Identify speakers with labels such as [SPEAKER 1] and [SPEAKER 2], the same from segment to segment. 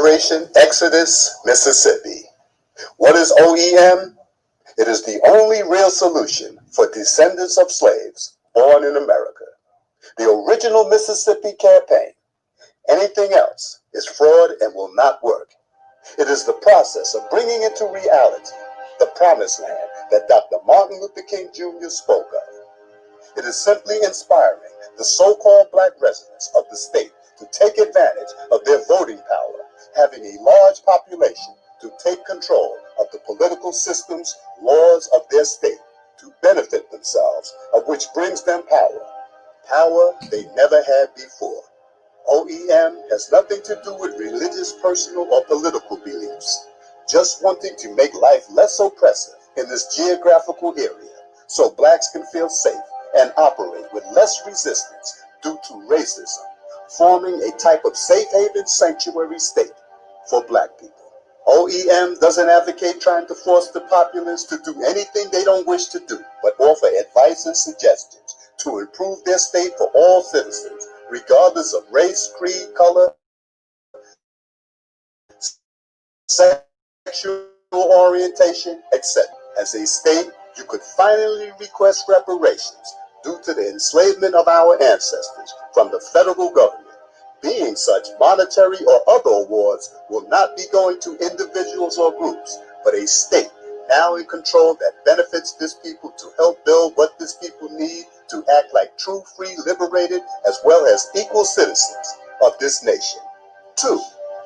[SPEAKER 1] Operation Exodus, Mississippi. What is OEM? It is the only real solution for descendants of slaves born in America. The original Mississippi campaign. Anything else is fraud and will not work. It is the process of bringing into reality the promised land that Dr. Martin Luther King Jr. spoke of. It is simply inspiring the so-called black residents of the state to take advantage of their voting power, having a large population to take control of the political systems, laws of their state to benefit themselves, of which brings them power they never had before. OEM has nothing to do with religious, personal, or political beliefs, just wanting to make life less oppressive in this geographical area so blacks can feel safe and operate with less resistance due to racism, forming a type of safe haven sanctuary state for black people. OEM doesn't advocate trying to force the populace to do anything they don't wish to do, but offer advice and suggestions to improve their state for all citizens, regardless of race, creed, color, sexual orientation, etc. As a state, you could finally request reparations due to the enslavement of our ancestors from the federal government. Being such, monetary or other awards will not be going to individuals or groups, but a state now in control that benefits this people to help build what this people need to act like true, free, liberated, as well as equal citizens of this nation. 2.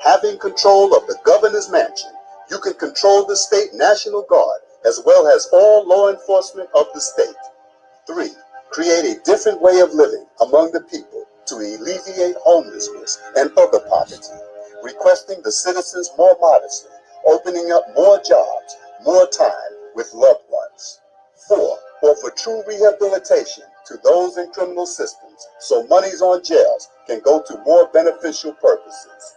[SPEAKER 1] Having control of the governor's mansion, you can control the state National Guard as well as all law enforcement of the state. 3. Create a different way of living among the people to alleviate homelessness and other poverty, requesting the citizens more modestly, opening up more jobs, more time with loved ones. 4. Offer true rehabilitation to those in criminal systems so monies on jails can go to more beneficial purposes.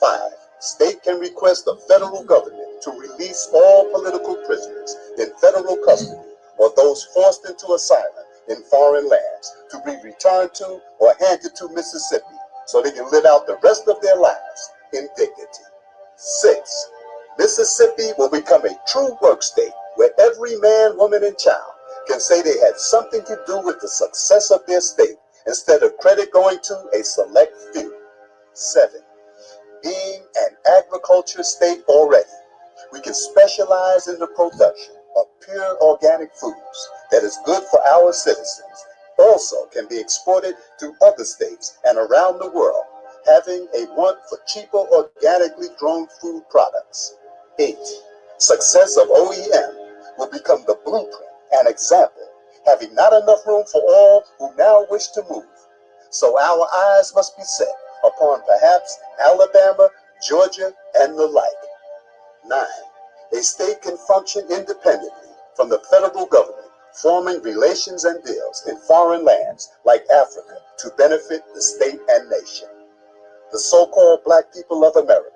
[SPEAKER 1] 5. State can request the federal government to release all political prisoners in federal custody or those forced into asylum in foreign lands to be returned to or handed to Mississippi so they can live out the rest of their lives in dignity. 6. Mississippi will become a true work state where every man, woman, and child can say they had something to do with the success of their state instead of credit going to a select few. 7. Being an agriculture state already, we can specialize in the production of pure organic foods that is good for our citizens, also can be exported to other states and around the world, having a want for cheaper organically grown food products. 8. Success of OEM will become the blueprint and example, having not enough room for all who now wish to move. So our eyes must be set upon perhaps Alabama, Georgia, and the like. 9. A state can function independently from the federal government, forming relations and deals in foreign lands like Africa to benefit the state and nation. The so-called black people of America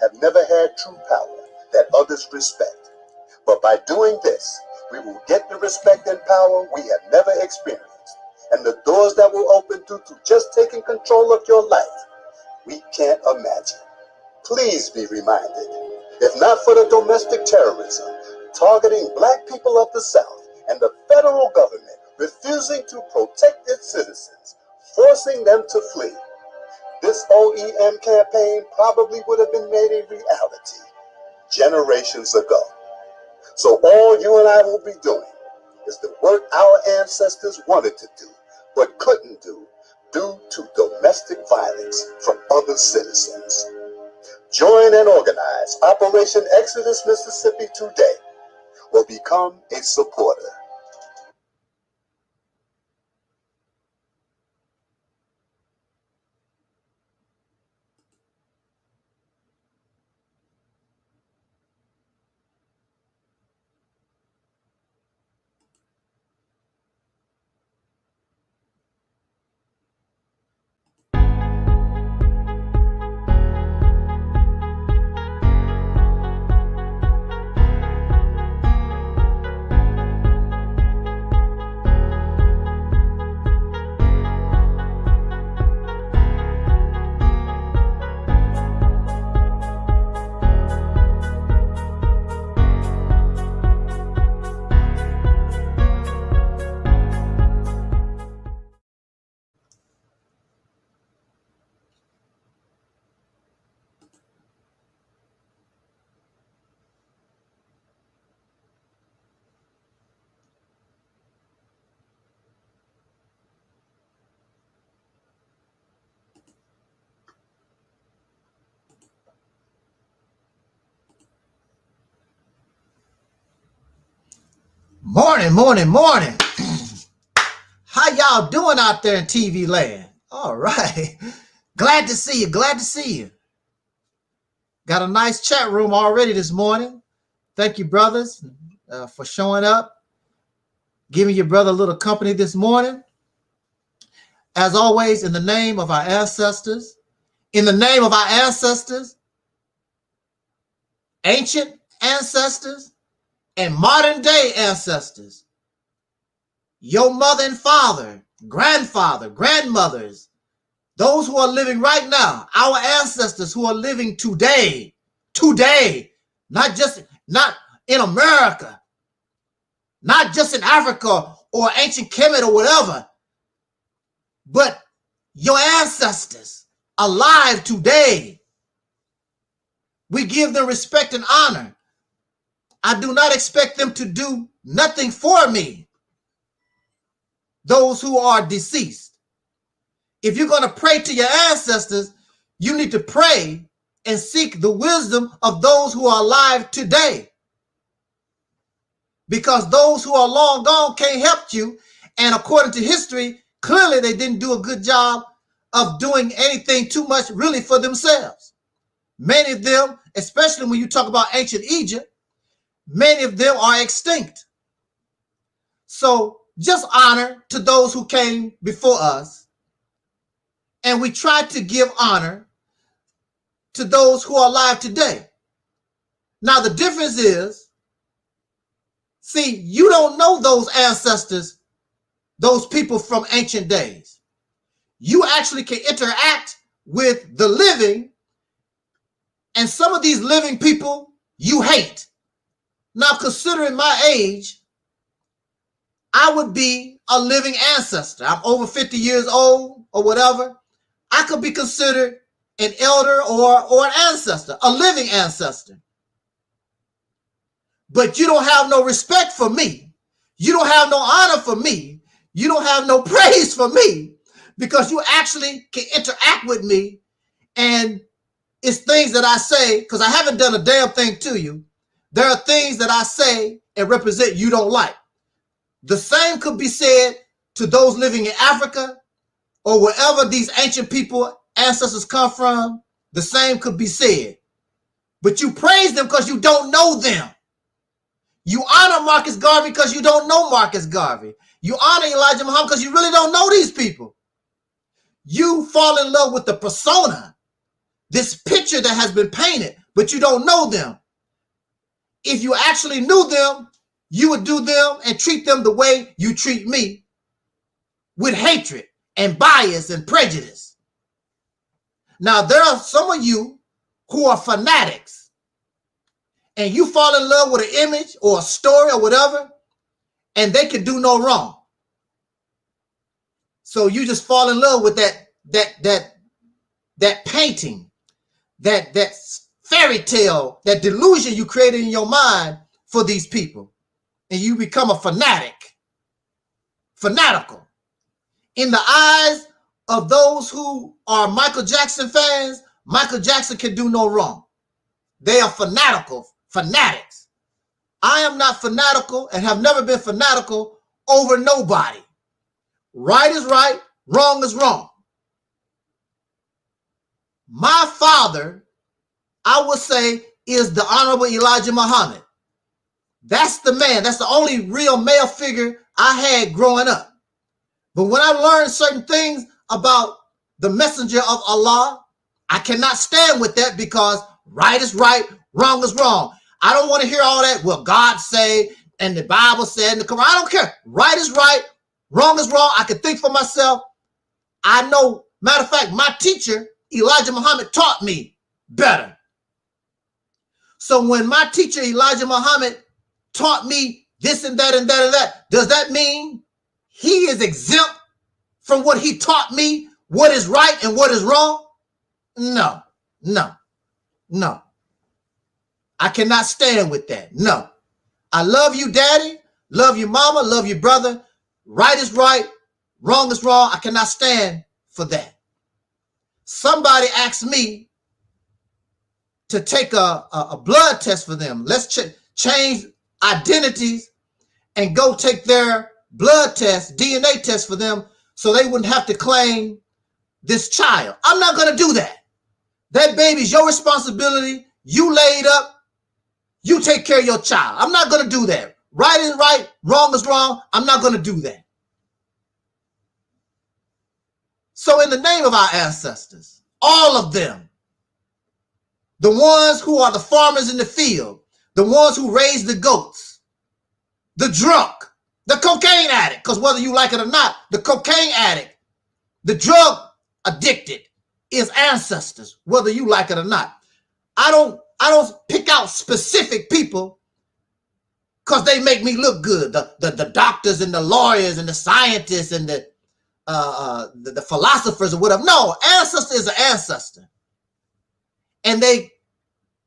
[SPEAKER 1] have never had true power that others respect. But by doing this, we will get the respect and power we have never experienced, and the doors that will open due to just taking control of your life, we can't imagine. Please be reminded, if not for the domestic terrorism targeting black people of the South and the federal government refusing to protect its citizens, forcing them to flee, this OEM campaign probably would have been made a reality generations ago. So all you and I will be doing is the work our ancestors wanted to do, but couldn't do due to domestic violence from other citizens. Join and organize Operation Exodus Mississippi today, or become a supporter.
[SPEAKER 2] Morning, morning, morning. How y'all doing out there in TV land? All right. Glad to see you. Glad to see you. Got a nice chat room already this morning. Thank you, brothers, for showing up, giving your brother a little company this morning. As always, in the name of our ancestors, ancient ancestors, and modern day ancestors, your mother and father, grandfather, grandmothers, those who are living right now, our ancestors who are living today, not in America, not just in Africa or ancient Kemet or whatever, but your ancestors alive today. We give them respect and honor. I do not expect them to do nothing for me, those who are deceased. If you're going to pray to your ancestors, you need to pray and seek the wisdom of those who are alive today. Because those who are long gone can't help you. And according to history, clearly they didn't do a good job of doing anything too much really for themselves. Many of them, especially when you talk about ancient Egypt, many of them are extinct. So just honor to those who came before us. And we try to give honor to those who are alive today. Now, the difference is, see, you don't know those ancestors, those people from ancient days. You actually can interact with the living, and some of these living people you hate. Now, considering my age, I would be a living ancestor. I'm over 50 years old or whatever. I could be considered an elder or an ancestor, a living ancestor. But you don't have no respect for me. You don't have no honor for me. You don't have no praise for me, because you actually can interact with me. And it's things that I say, because I haven't done a damn thing to you. There are things that I say and represent you don't like. The same could be said to those living in Africa or wherever these ancient people, ancestors come from. The same could be said. But you praise them because you don't know them. You honor Marcus Garvey because you don't know Marcus Garvey. You honor Elijah Muhammad because you really don't know these people. You fall in love with the persona, this picture that has been painted, but you don't know them. If you actually knew them, you would do them and treat them the way you treat me, with hatred and bias and prejudice. Now, there are some of you who are fanatics, and you fall in love with an image or a story or whatever, and they can do no wrong. So you just fall in love with that painting, that fairy tale, that delusion you created in your mind for these people. And you become a fanatical. In the eyes of those who are Michael Jackson fans, Michael Jackson can do no wrong. They are fanatics. I am not fanatical and have never been fanatical over nobody. Right is right, wrong is wrong. My father, I would say, is the Honorable Elijah Muhammad. That's the man. That's the only real male figure I had growing up. But when I learned certain things about the messenger of Allah, I cannot stand with that, because right is right, wrong is wrong. I don't want to hear all that, well, God say, and the Bible said, and the Quran. I don't care. Right is right, wrong is wrong. I can think for myself. I know, matter of fact, my teacher, Elijah Muhammad, taught me better. So when my teacher, Elijah Muhammad, taught me this and that and that and that, does that mean he is exempt from what he taught me, what is right and what is wrong? No. I cannot stand with that. No. I love you, daddy. Love you, mama. Love you, brother. Right is right. Wrong is wrong. I cannot stand for that. Somebody asked me to take a blood test for them. Let's change identities and go take their blood test, DNA test for them, so they wouldn't have to claim this child. I'm not going to do that. That baby's your responsibility. You laid up. You take care of your child. I'm not going to do that. Right is right, wrong is wrong. I'm not going to do that. So in the name of our ancestors, all of them, the ones who are the farmers in the field, the ones who raise the goats, the drunk, the cocaine addict, because whether you like it or not, the cocaine addict, the drug addicted is ancestors, whether you like it or not. I don't pick out specific people because they make me look good. The doctors and the lawyers and the scientists and the philosophers or whatever. No, ancestor is an ancestor. And they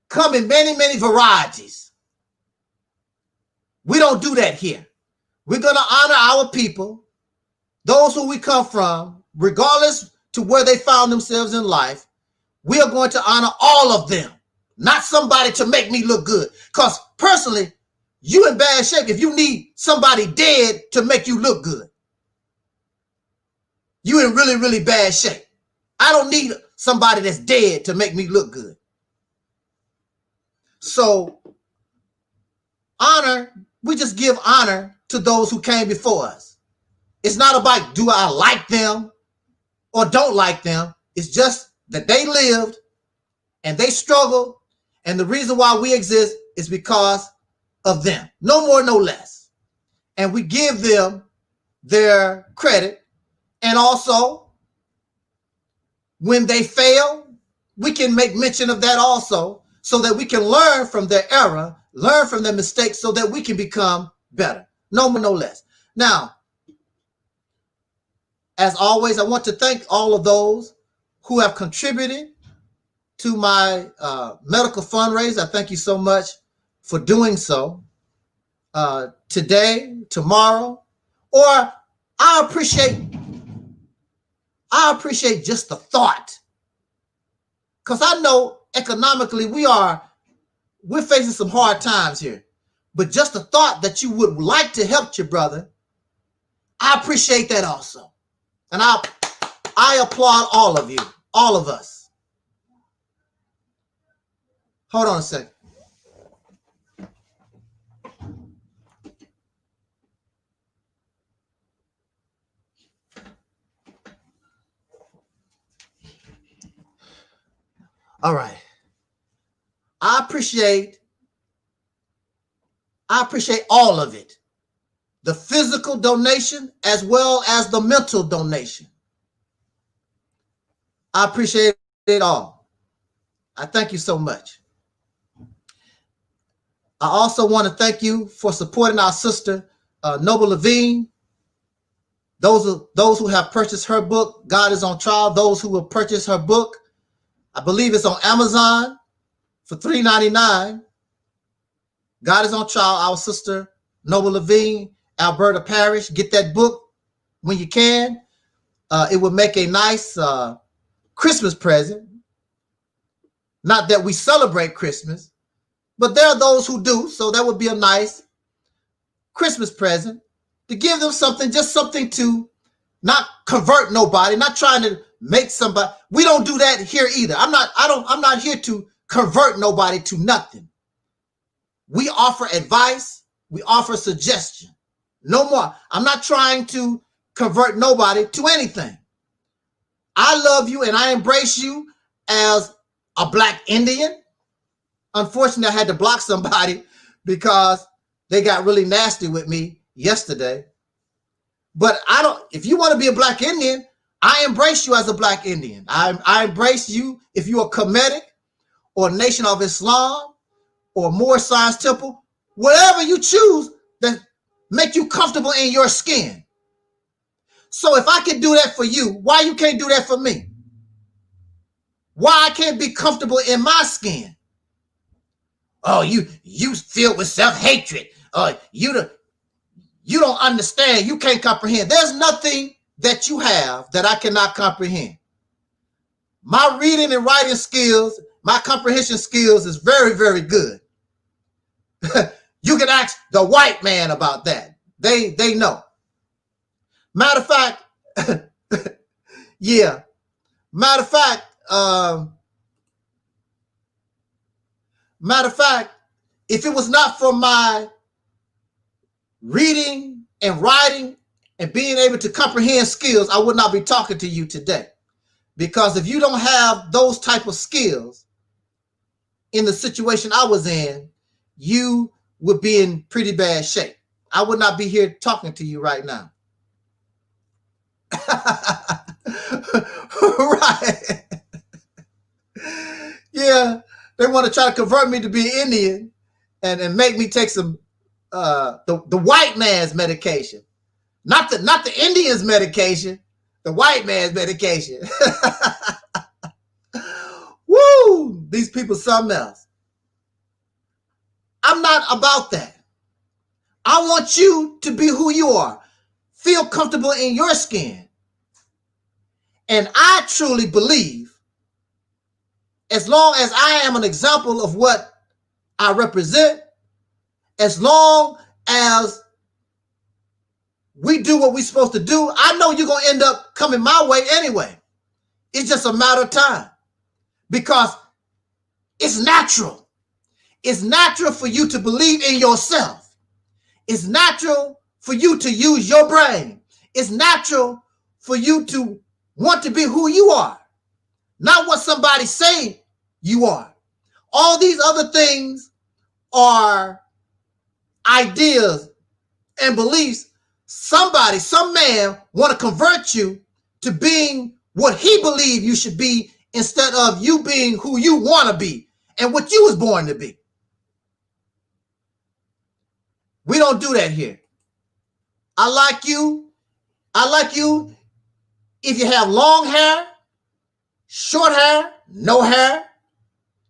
[SPEAKER 2] come in many, many varieties. We don't do that here. We're going to honor our people, those who we come from, regardless to where they found themselves in life. We are going to honor all of them, not somebody to make me look good. Because personally, you in bad shape if you need somebody dead to make you look good. You in really, really bad shape. I don't need somebody that's dead to make me look good. So honor, we just give honor to those who came before us. It's not about do I like them or don't like them. It's just that they lived and they struggled, and the reason why we exist is because of them. No more, no less. And we give them their credit. And also, when they fail, we can make mention of that also, so that we can learn from their error, learn from their mistakes, so that we can become better. No more, no less. Now, as always, I want to thank all of those who have contributed to my medical fundraiser. I thank you so much for doing so today, tomorrow, or I appreciate just the thought, because I know economically we're facing some hard times here, but just the thought that you would like to help your brother, I appreciate that also. And I applaud all of you, all of us. Hold on a second. All right. I appreciate all of it. The physical donation as well as the mental donation. I appreciate it all. I thank you so much. I also want to thank you for supporting our sister, Noble Levine. Those who have purchased her book, God is on Trial. Those who will purchase her book, I believe it's on Amazon for $3.99. God is on Trial. Our sister, Noble Levine, Alberta Parish. Get that book when you can. It would make a nice Christmas present. Not that we celebrate Christmas, but there are those who do. So that would be a nice Christmas present to give them something, just something to not convert nobody, not trying to make somebody. We don't do that here either. I'm not here to convert nobody to nothing. We offer advice. We offer suggestion. No more. I'm not trying to convert nobody to anything. I love you and I embrace you as a Black Indian. Unfortunately, I had to block somebody because they got really nasty with me yesterday. But if you want to be a Black Indian, I embrace you as a Black Indian. I embrace you if you're a Kemetic or Nation of Islam or Moorish Science Temple, whatever you choose that make you comfortable in your skin. So if I can do that for you, why you can't do that for me? Why I can't be comfortable in my skin? Oh, you filled with self-hatred. You don't understand. You can't comprehend. There's nothing that you have that I cannot comprehend. My reading and writing skills, my comprehension skills is very, very good. You can ask the white man about that. They know. Matter of fact, yeah. Matter of fact, if it was not for my reading and writing and being able to comprehend skills, I would not be talking to you today. Because if you don't have those type of skills in the situation I was in, you would be in pretty bad shape. I would not be here talking to you right now. Right. Yeah, they want to try to convert me to be Indian and make me take some the white man's medication. Not the Indian's medication, the white man's medication. Woo! These people something else. I'm not about that. I want you to be who you are. Feel comfortable in your skin. And I truly believe, as long as I am an example of what I represent, as long as we do what we're supposed to do, I know you're going to end up coming my way anyway. It's just a matter of time. Because it's natural. It's natural for you to believe in yourself. It's natural for you to use your brain. It's natural for you to want to be who you are, not what somebody say you are. All these other things are ideas and beliefs. Some man want to convert you to being what he believes you should be instead of you being who you want to be and what you was born to be. We don't do that here. I like you. I like you if you have long hair, short hair, no hair,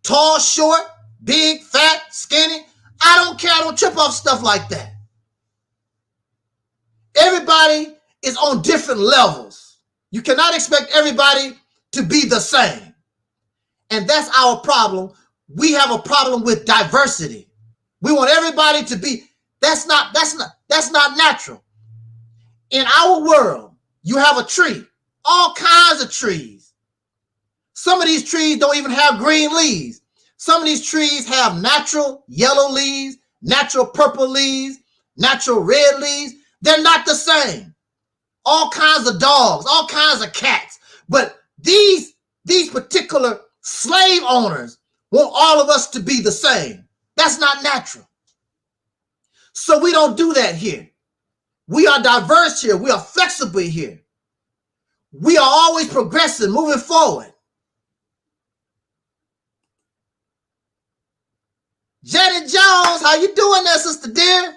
[SPEAKER 2] tall, short, big, fat, skinny. I don't care. I don't trip off stuff like that. Everybody is on different levels. You cannot expect everybody to be the same. And that's our problem. We have a problem with diversity. We want everybody to be, that's not natural. In our world, you have a tree, all kinds of trees. Some of these trees don't even have green leaves. Some of these trees have natural yellow leaves, natural purple leaves, natural red leaves. They're not the same. All kinds of dogs, all kinds of cats. But these particular slave owners want all of us to be the same. That's not natural. So we don't do that here. We are diverse here. We are flexible here. We are always progressing, moving forward. Janet Jones, how you doing there, sister dear?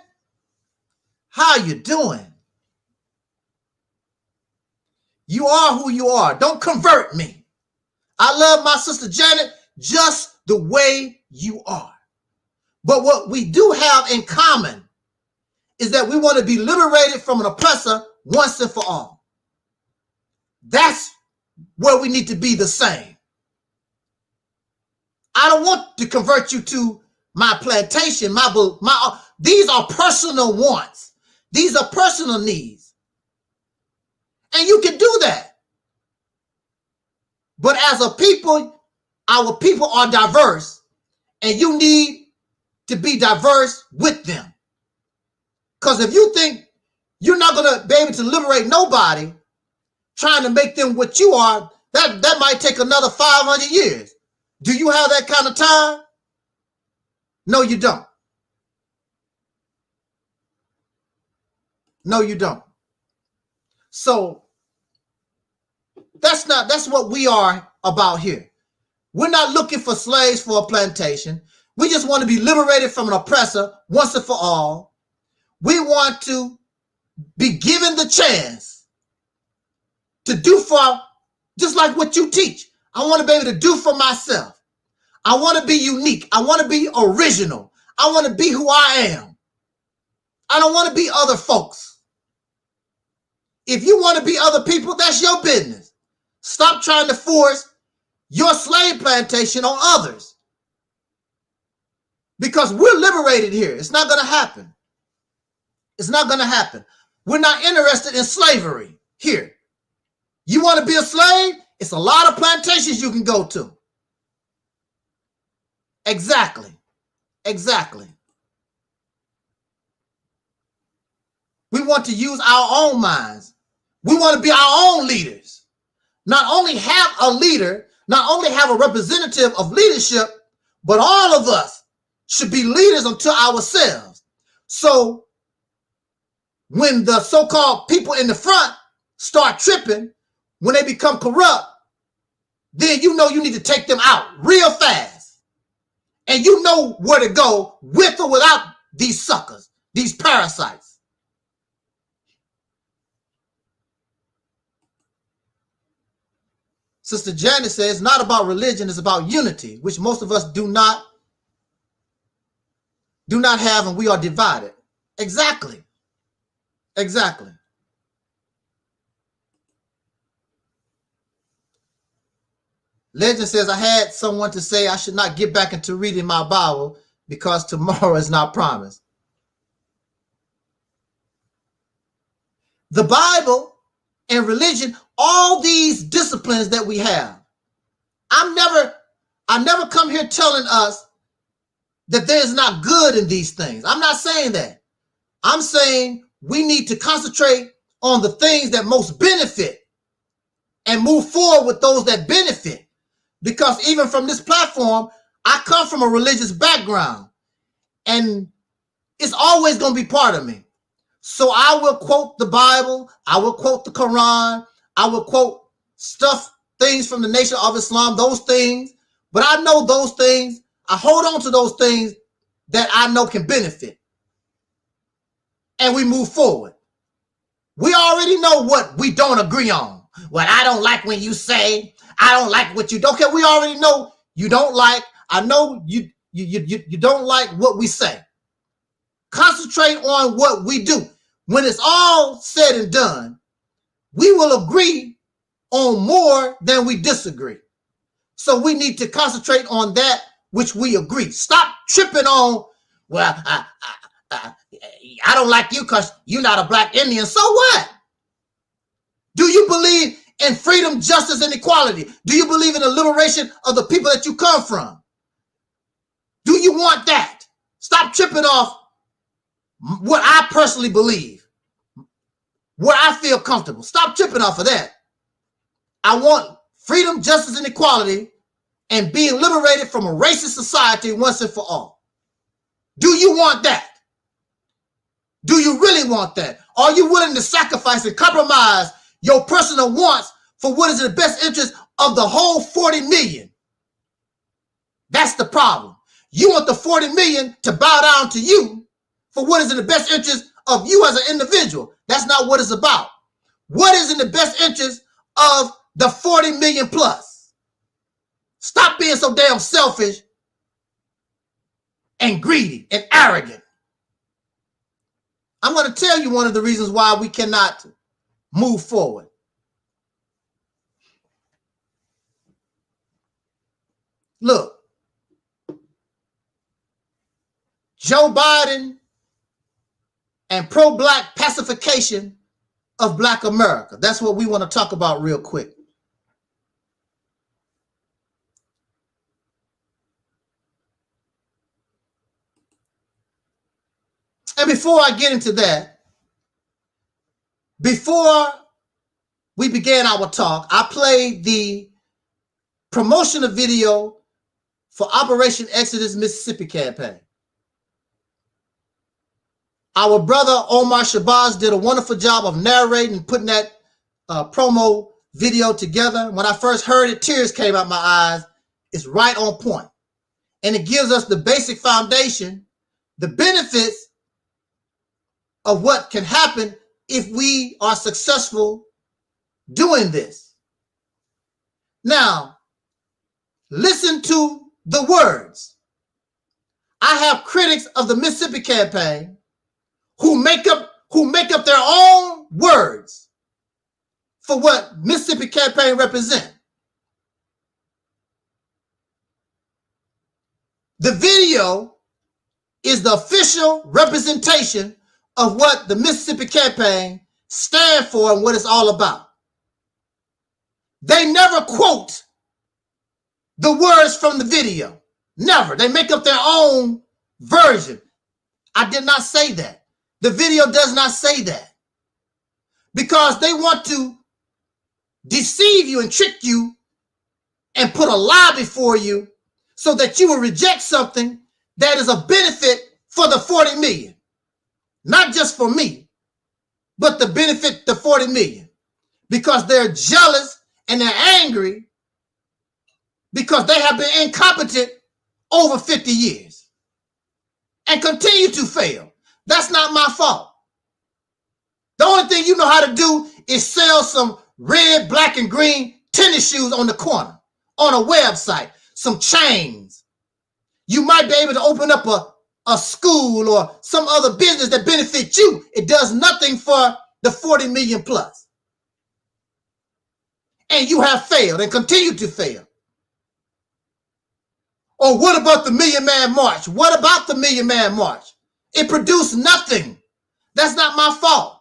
[SPEAKER 2] How you doing? You are who you are. Don't convert me. I love my sister Janet just the way you are. But what we do have in common is that we want to be liberated from an oppressor once and for all. That's where we need to be the same. I don't want to convert you to my plantation, these are personal wants. These are personal needs. And you can do that. But as a people, our people are diverse, and you need to be diverse with them. Because if you think you're not going to be able to liberate nobody trying to make them what you are, that might take another 500 years. Do you have that kind of time? No, you don't. No, you don't. So that's what we are about here. We're not looking for slaves for a plantation. We just want to be liberated from an oppressor once and for all. We want to be given the chance to do for, just like what you teach. I want to be able to do for myself. I want to be unique. I want to be original. I want to be who I am. I don't want to be other folks. If you want to be other people, that's your business. Stop trying to force your slave plantation on others. Because we're liberated here. It's not going to happen. It's not going to happen. We're not interested in slavery here. You want to be a slave? It's a lot of plantations you can go to. Exactly. Exactly. We want to use our own minds. We want to be our own leaders. Not only have a leader, not only have a representative of leadership, but all of us should be leaders unto ourselves. So when the so-called people in the front start tripping, when they become corrupt, then you know you need to take them out real fast. And you know where to go with or without these suckers, these parasites. Sister Janet says, it's not about religion, it's about unity, which most of us do not have, and we are divided. Exactly. Exactly. Legend says, I had someone to say I should not get back into reading my Bible because tomorrow is not promised. The Bible and religion, all these disciplines that we have, I never come here telling us that there's not good in these things. I'm not saying that. I'm saying we need to concentrate on the things that most benefit and move forward with those that benefit. Because even from this platform, I come from a religious background and it's always going to be part of me. So I will quote the Bible. I will quote the Quran. I will quote things from the Nation of Islam, those things. But I know those things. I hold on to those things that I know can benefit. And we move forward. We already know what we don't agree on. What I don't like when you say, I don't like what you don't. Okay, we already know you don't like. I know you don't like what we say. Concentrate on what we do. When it's all said and done, we will agree on more than we disagree. So we need to concentrate on that which we agree. Stop tripping on, well, I don't like you because you're not a black Indian. So what? Do you believe in freedom, justice, and equality? Do you believe in the liberation of the people that you come from? Do you want that? Stop tripping off what I personally believe, where I feel comfortable. Stop tripping off of that. I want freedom, justice, and equality and being liberated from a racist society once and for all. Do you want that? Do you really want that? Are you willing to sacrifice and compromise your personal wants for what is in the best interest of the whole 40 million? That's the problem. You want the 40 million to bow down to you for what is in the best interest of you as an individual. That's not what it's about. What is in the best interest of the 40 million plus? Stop being so damn selfish and greedy and arrogant. I'm going to tell you one of the reasons why we cannot move forward. Look, Joe Biden and pro-black pacification of Black America. That's what we want to talk about real quick. And before I get into that, before we began our talk, I played the promotional video for Operation Exodus Mississippi campaign. Our brother Omar Shabazz did a wonderful job of narrating and putting that promo video together. When I first heard it, tears came out my eyes. It's right on point. And it gives us the basic foundation, the benefits of what can happen if we are successful doing this. Now, listen to the words. I have critics of the Mississippi campaign who make up their own words for what Mississippi campaign represent. The video is the official representation of what the Mississippi campaign stand for and what it's all about. They never quote the words from the video. Never. They make up their own version. I did not say that. The video does not say that. Because they want to deceive you and trick you and put a lie before you so that you will reject something that is a benefit for the 40 million. Not just for me, but to benefit the 40 million. Because they're jealous and they're angry because they have been incompetent over 50 years and continue to fail. That's not my fault. The only thing you know how to do is sell some red, black, and green tennis shoes on the corner, on a website, some chains. You might be able to open up a school or some other business that benefits you. It does nothing for the 40 million plus. And you have failed and continue to fail. Or what about the Million Man March? What about the Million Man March? It produced nothing. That's not my fault.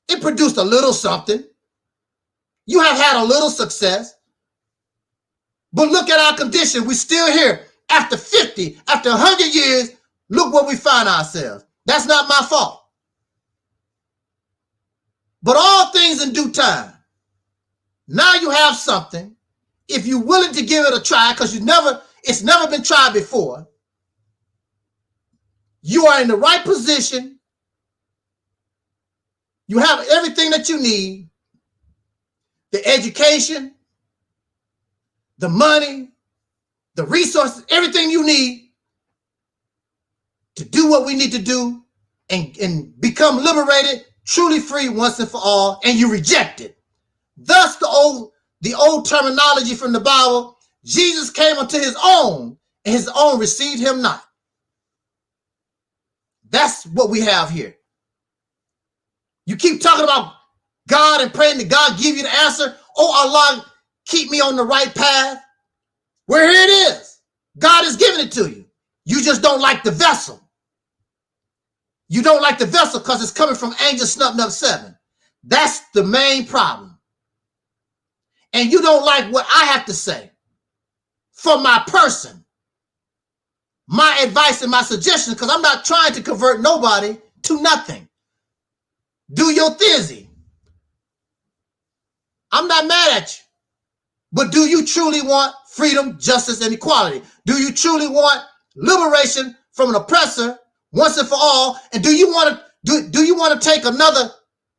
[SPEAKER 2] It produced a little something. You have had a little success. But look at our condition. We're still here. After 50, after 100 years, look where we find ourselves. That's not my fault. But all things in due time. Now you have something. If you're willing to give it a try, because it's never been tried before, you are in the right position. You have everything that you need. The education, the money, the resources, everything you need to do what we need to do and become liberated, truly free once and for all, and you reject it. Thus the old terminology from the Bible, Jesus came unto his own, and his own received him not. That's what we have here. You keep talking about God and praying that God give you the answer. Oh, Allah, keep me on the right path. Well, here it is. God is giving it to you. You just don't like the vessel. You don't like the vessel because it's coming from Angel Snub Nub 7. That's the main problem. And you don't like what I have to say for my person, my advice and my suggestions, because I'm not trying to convert nobody to nothing. Do your thizzy. I'm not mad at you. But do you truly want freedom, justice, and equality? Do you truly want liberation from an oppressor once and for all? And do you want to take another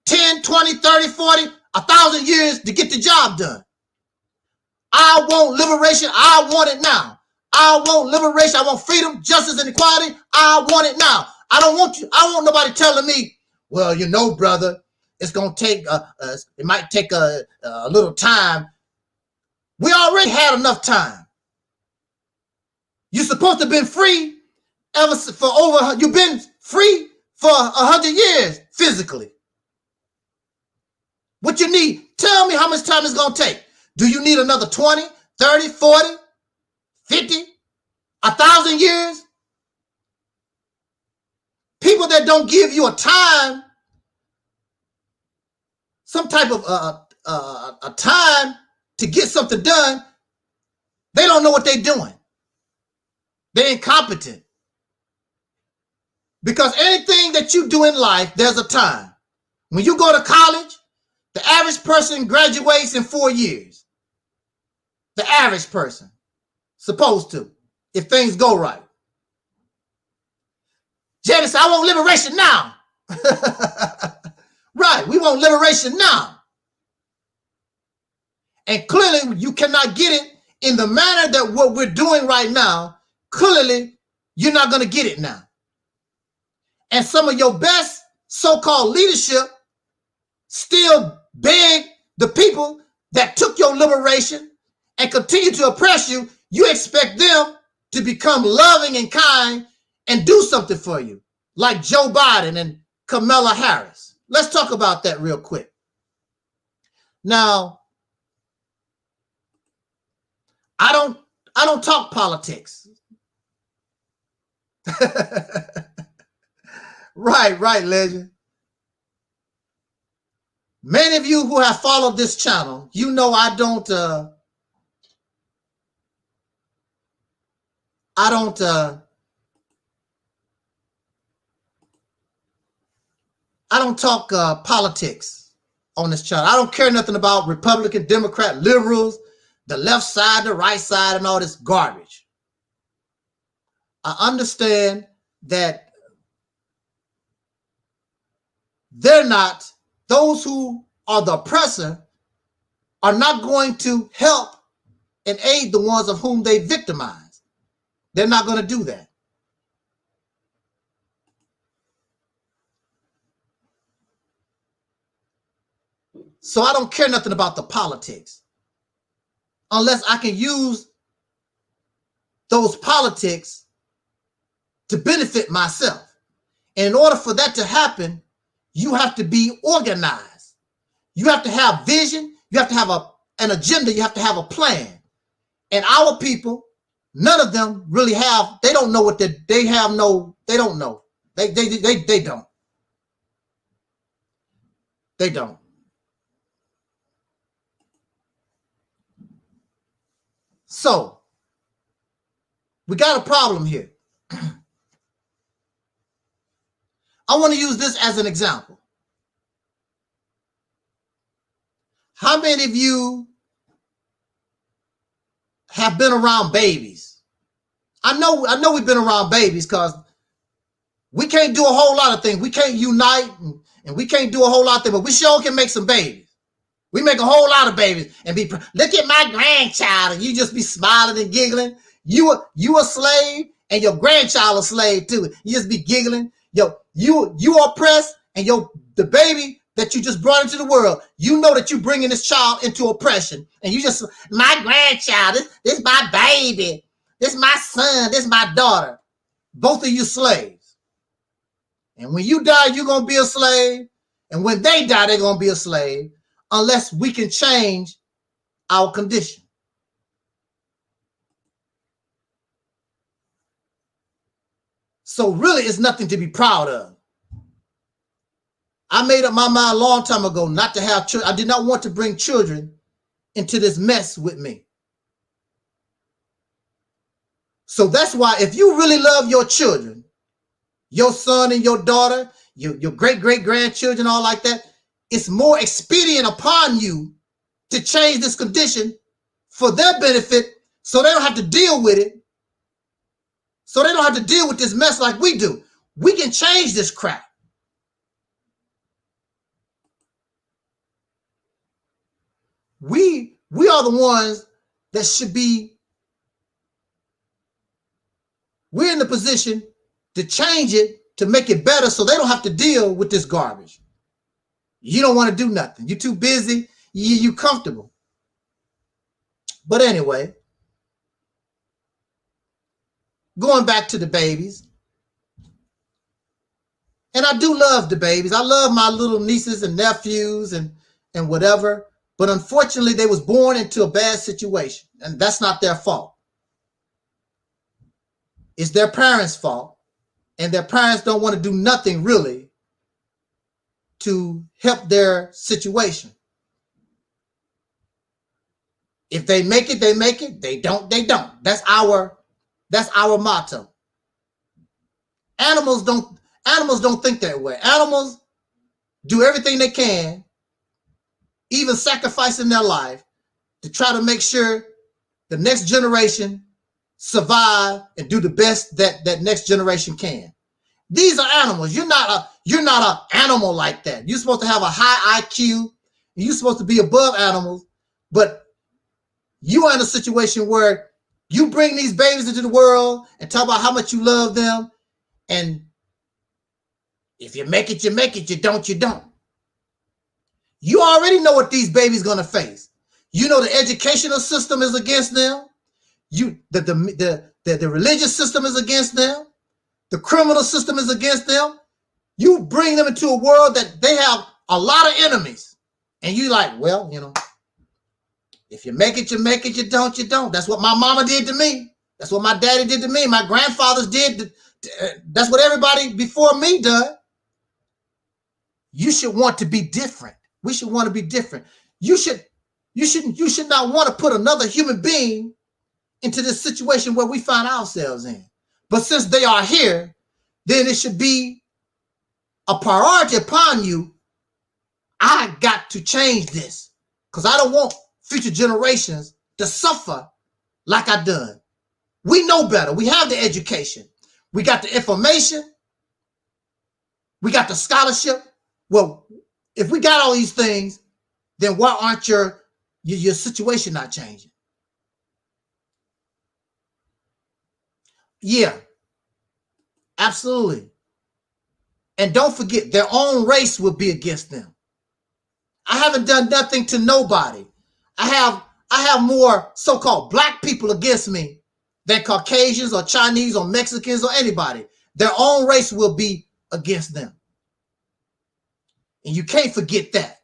[SPEAKER 2] 10, 20, 30, 40, 1,000 years to get the job done? I want liberation. I want it now. I want liberation. I want freedom, justice, and equality. I want it now. I don't want nobody telling me, well, you know, brother, it's going to take, it might take a little time. We already had enough time. You're supposed to have been free you've been free for 100 years physically. What you need, tell me how much time it's going to take. Do you need another 20, 30, 40, 50, 1,000 years? People that don't give you a time, some type of a time to get something done, they don't know what they're doing. They're incompetent. Because anything that you do in life, there's a time. When you go to college, the average person graduates in 4 years. The average person, supposed to, if things go right. Janice, I want liberation now. Right, we want liberation now. And clearly, you cannot get it in the manner that what we're doing right now. Clearly, you're not going to get it now. And some of your best so-called leadership still beg the people that took your liberation and continue to oppress you. You expect them to become loving and kind and do something for you, like Joe Biden and Kamala Harris. Let's talk about that real quick. Now, I don't talk politics. Right, legend. Many of you who have followed this channel, you know I don't talk politics on this channel. I don't care nothing about Republican, Democrat, liberals, the left side, the right side, and all this garbage. I understand that they're not, those who are the oppressor are not going to help and aid the ones of whom they victimize. They're not going to do that. So I don't care nothing about the politics unless I can use those politics to benefit myself. And in order for that to happen, you have to be organized. You have to have vision. You have to have an agenda. You have to have a plan. And our people, none of them really have, they don't know what they have no, they don't know. They don't. They don't. So, we got a problem here. I want to use this as an example. How many of you have been around babies? I know we've been around babies because we can't do a whole lot of things. We can't unite and we can't do a whole lot of things, but we sure can make some babies. We make a whole lot of babies and be, look at my grandchild, and you just be smiling and giggling. You a slave and your grandchild a slave too. You just be giggling. You oppressed, and the baby that you just brought into the world, you know that you're bringing this child into oppression. And you just, my grandchild, this my baby, this my son, this my daughter. Both of you slaves. And when you die, you're going to be a slave. And when they die, they're going to be a slave. Unless we can change our condition. So really, it's nothing to be proud of. I made up my mind a long time ago not to have children. I did not want to bring children into this mess with me. So that's why if you really love your children, your son and your daughter, your great-great-grandchildren, all like that, it's more expedient upon you to change this condition for their benefit so they don't have to deal with it. So they don't have to deal with this mess like we do. We can change this crap. We are the ones that should be, we're in the position to change it, to make it better so they don't have to deal with this garbage. You don't want to do nothing. You're too busy. You comfortable. But anyway, going back to the babies. And I do love the babies. I love my little nieces and nephews and whatever. But unfortunately, they was born into a bad situation. And that's not their fault. It's their parents' fault. And their parents don't want to do nothing really to help their situation. If they make it, they make it. They don't, they don't. That's our motto. Animals don't think that way. Animals do everything they can, even sacrificing their life, to try to make sure the next generation survive and do the best that next generation can. These are animals. You're not an animal like that. You're supposed to have a high IQ. You're supposed to be above animals, but you are in a situation where you bring these babies into the world and talk about how much you love them. And if you make it, you make it. You don't, you don't. You already know what these babies going to face. You know the educational system is against them. The religious system is against them. The criminal system is against them. You bring them into a world that they have a lot of enemies. And you like, well, you know, if you make it, you make it. You don't, you don't. That's what my mama did to me. That's what my daddy did to me. My grandfathers did. That's what everybody before me done. you should want to be different. We should want to be different. You should not want to put another human being into this situation where we find ourselves in. But since they are here, then it should be a priority upon you. I got to change this because I don't want future generations to suffer like I done. We know better. We have the education. We got the information. We got the scholarship. Well, if we got all these things, then why aren't your situation not changing? Yeah, absolutely. And don't forget, their own race will be against them. I haven't done nothing to nobody. I have more so-called black people against me than Caucasians or Chinese or Mexicans or anybody. Their own race will be against them. And you can't forget that.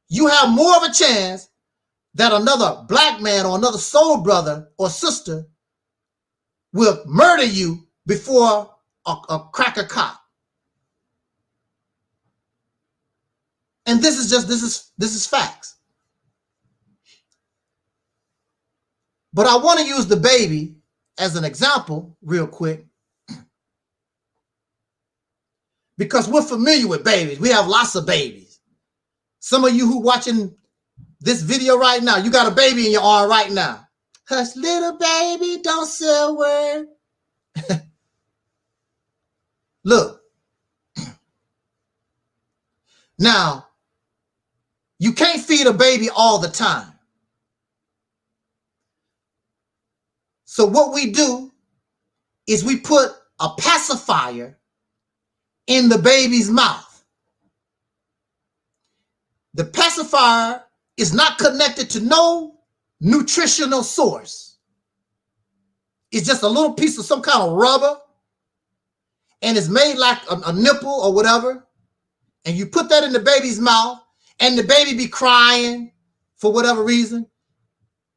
[SPEAKER 2] You have more of a chance that another black man or another soul brother or sister will murder you before a cracker cop. And this is facts. But I want to use the baby as an example real quick because we're familiar with babies. We have lots of babies. Some of you who watching this video right now, you got a baby in your arm right now. Hush, little baby, don't say a word. Look. Now, you can't feed a baby all the time. So what we do is we put a pacifier in the baby's mouth. The pacifier is not connected to no nutritional source. It's just a little piece of some kind of rubber, and it's made like a nipple or whatever. And you put that in the baby's mouth, and the baby be crying for whatever reason.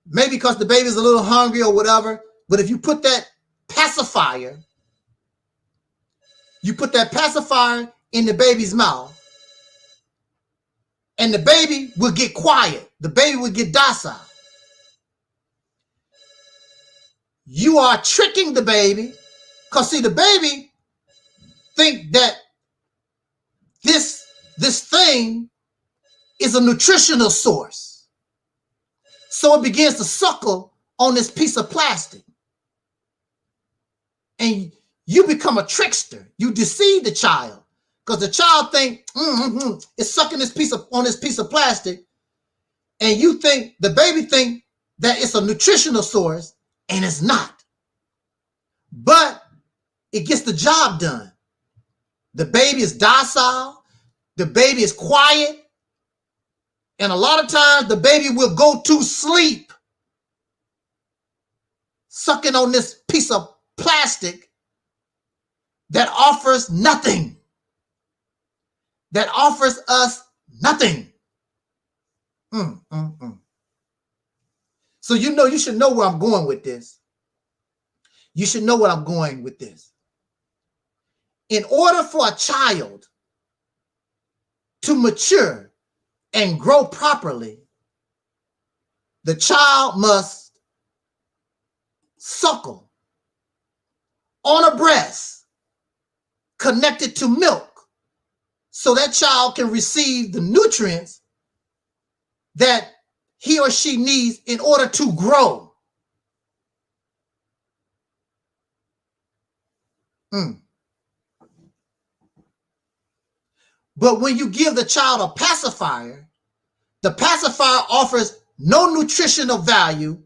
[SPEAKER 2] Maybe because the baby's a little hungry or whatever. But if you put that pacifier, in the baby's mouth, and the baby will get quiet. The baby will get docile. You are tricking the baby, because see, the baby think that this thing is a nutritional source. So it begins to suckle on this piece of plastic. And you become a trickster. You deceive the child because the child think it's sucking on this piece of plastic. And you think, the baby think that it's a nutritional source, and it's not. But it gets the job done. The baby is docile. The baby is quiet. And a lot of times the baby will go to sleep sucking on this piece of plastic that offers nothing. That offers us nothing. So you should know where I'm going with this. You should know what I'm going with this. In order for a child to mature and grow properly, the child must suckle on a breast connected to milk so that child can receive the nutrients that he or she needs in order to grow. But when you give the child a pacifier, the pacifier offers no nutritional value,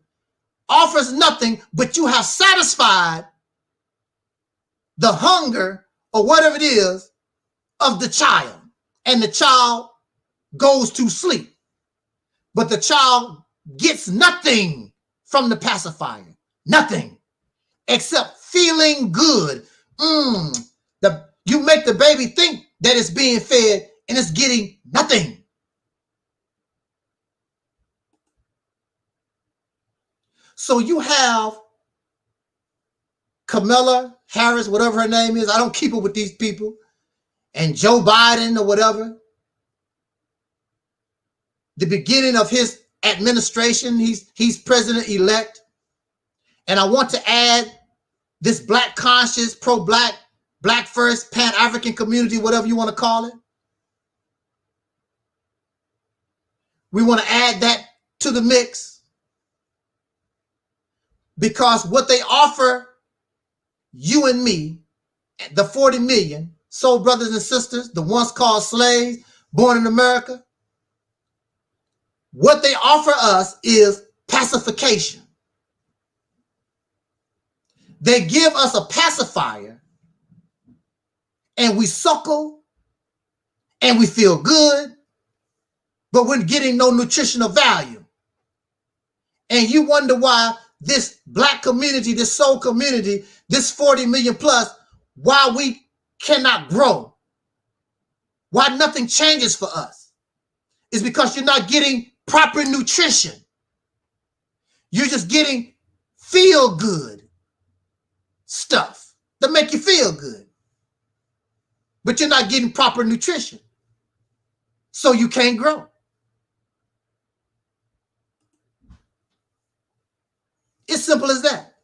[SPEAKER 2] offers nothing, but you have satisfied the hunger or whatever it is of the child, and the child goes to sleep. But the child gets nothing from the pacifier, nothing, except feeling good. You make the baby think that it's being fed and it's getting nothing. So you have Kamala Harris, whatever her name is. I don't keep up with these people. And Joe Biden or whatever. the beginning of his administration. He's president-elect. And I want to add this black conscious, pro-black, black first, Pan-African community, whatever you want to call it. We want to add that to the mix, because what they offer you and me, the 40 million soul brothers and sisters, the once called slaves born in America, what they offer us is pacification. They give us a pacifier, and we suckle and we feel good, but we're getting no nutritional value. And you wonder why this black community, this soul community, this 40 million plus, why we cannot grow, why nothing changes for us, is because you're not getting proper nutrition. You're just getting feel good stuff that make you feel good, but you're not getting proper nutrition, so you can't grow. It's simple as that.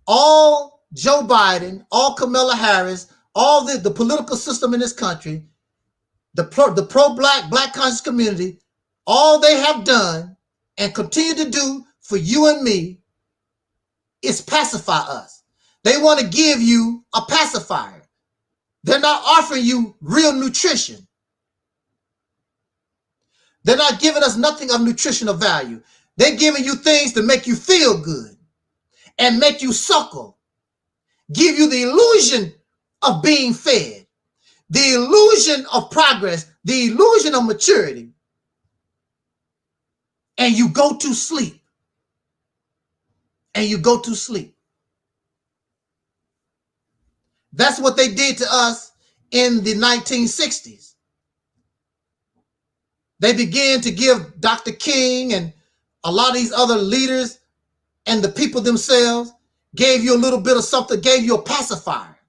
[SPEAKER 2] All Joe Biden, all Kamala Harris, all the political system in this country, the pro-black, black conscious community, all they have done and continue to do for you and me is pacify us. They want to give you a pacifier. They're not offering you real nutrition. They're not giving us nothing of nutritional value. They're giving you things to make you feel good and make you suckle, give you the illusion of being fed, the illusion of progress, the illusion of maturity, and you go to sleep. And you go to sleep. That's what they did to us in the 1960s. They began to give Dr. King and a lot of these other leaders and the people themselves gave you a little bit of something, gave you a pacifier.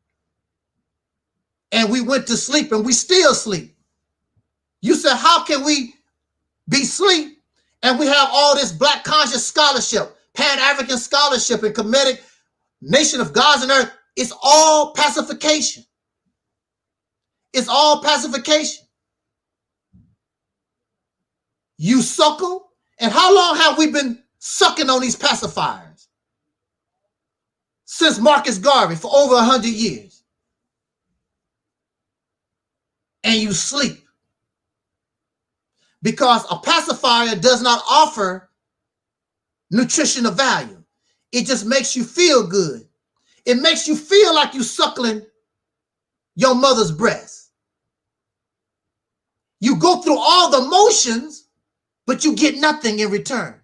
[SPEAKER 2] And we went to sleep, and we still sleep. You said, how can we be asleep and we have all this black conscious scholarship, Pan-African scholarship, and Kemetic nation of gods and earth? It's all pacification. It's all pacification. You suckle. And how long have we been sucking on these pacifiers? Since Marcus Garvey, for over 100 years. And you sleep. Because a pacifier does not offer nutritional value. It just makes you feel good. It makes you feel like you're suckling your mother's breast. You go through all the motions, but you get nothing in return.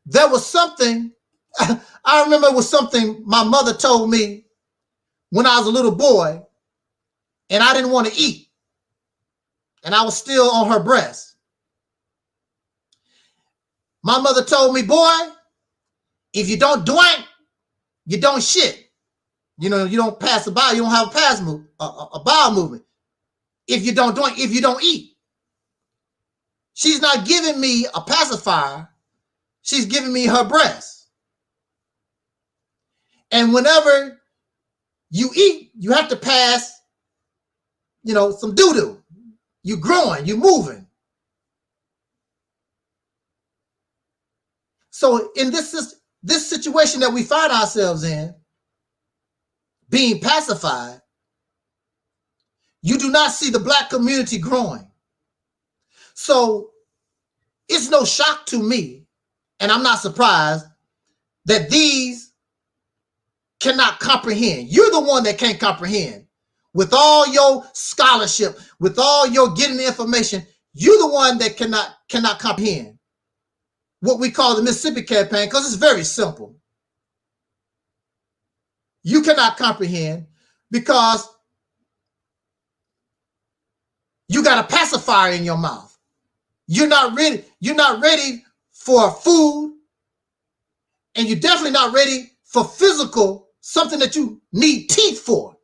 [SPEAKER 2] There was something, I remember it was something my mother told me when I was a little boy, and I didn't want to eat, and I was still on her breast. My mother told me, boy, if you don't doink, you don't shit. You know, you don't pass a bowel, you don't have a pass move, a bowel movement. If you don't doink, if you don't eat. She's not giving me a pacifier. She's giving me her breast. And whenever you eat, you have to pass, you know, some doo-doo. You're growing, you're moving. So in this situation that we find ourselves in, being pacified, you do not see the black community growing. So it's no shock to me, and I'm not surprised, that these cannot comprehend. You're the one that can't comprehend. With all your scholarship, with all your getting the information, you're the one that cannot comprehend what we call the Mississippi Campaign, because it's very simple. You cannot comprehend because you got a pacifier in your mouth. You're not ready for food, and you're definitely not ready for physical, something that you need teeth for.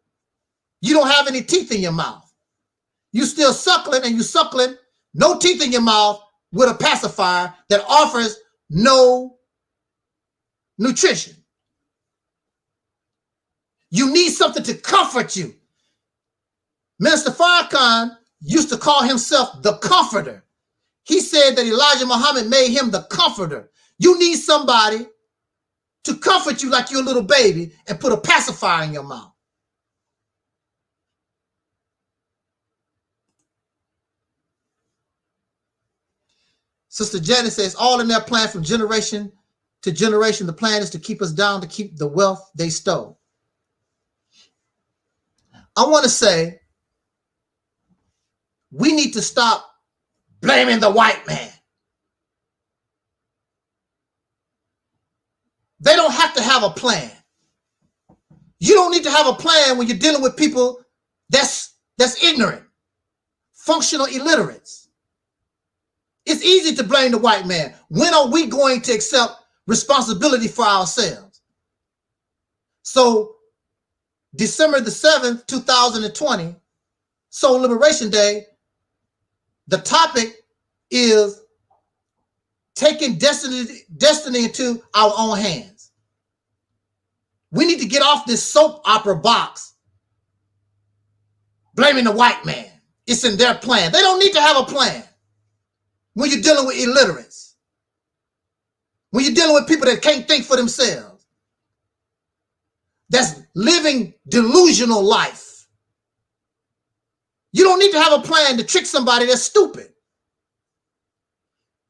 [SPEAKER 2] You don't have any teeth in your mouth. You still suckling, and you suckling, no teeth in your mouth, with a pacifier that offers no nutrition. You need something to comfort you. Minister Farrakhan used to call himself the comforter. He said that Elijah Muhammad made him the comforter. You need somebody to comfort you like you're a little baby and put a pacifier in your mouth. Sister Janet says, all in their plan from generation to generation, the plan is to keep us down, to keep the wealth they stole. I want to say, we need to stop blaming the white man. They don't have to have a plan. You don't need to have a plan when you're dealing with people that's ignorant, functional illiterates. It's easy to blame the white man. When are we going to accept responsibility for ourselves? So December the 7th, 2020, Soul Liberation Day, the topic is taking destiny into our own hands. We need to get off this soap opera box blaming the white man. It's in their plan. They don't need to have a plan when you're dealing with illiterates, when you're dealing with people that can't think for themselves, that's living delusional life. You don't need to have a plan to trick somebody that's stupid.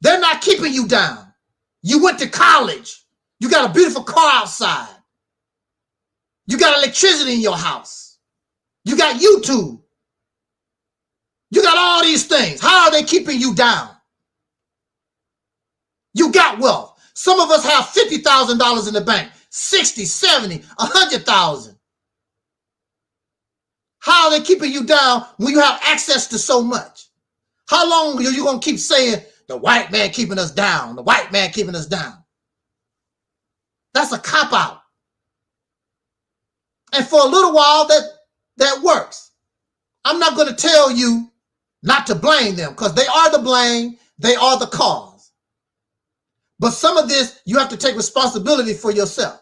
[SPEAKER 2] They're not keeping you down. You went to college. You got a beautiful car outside. You got electricity in your house. You got YouTube. You got all these things. How are they keeping you down? You got wealth. Some of us have $50,000 in the bank, 60, 70, 100,000. How are they keeping you down when you have access to so much? How long are you going to keep saying the white man keeping us down, the white man keeping us down? That's a cop-out. And for a little while, that works. I'm not going to tell you not to blame them, because they are the blame, they are the cause. But some of this, you have to take responsibility for yourself.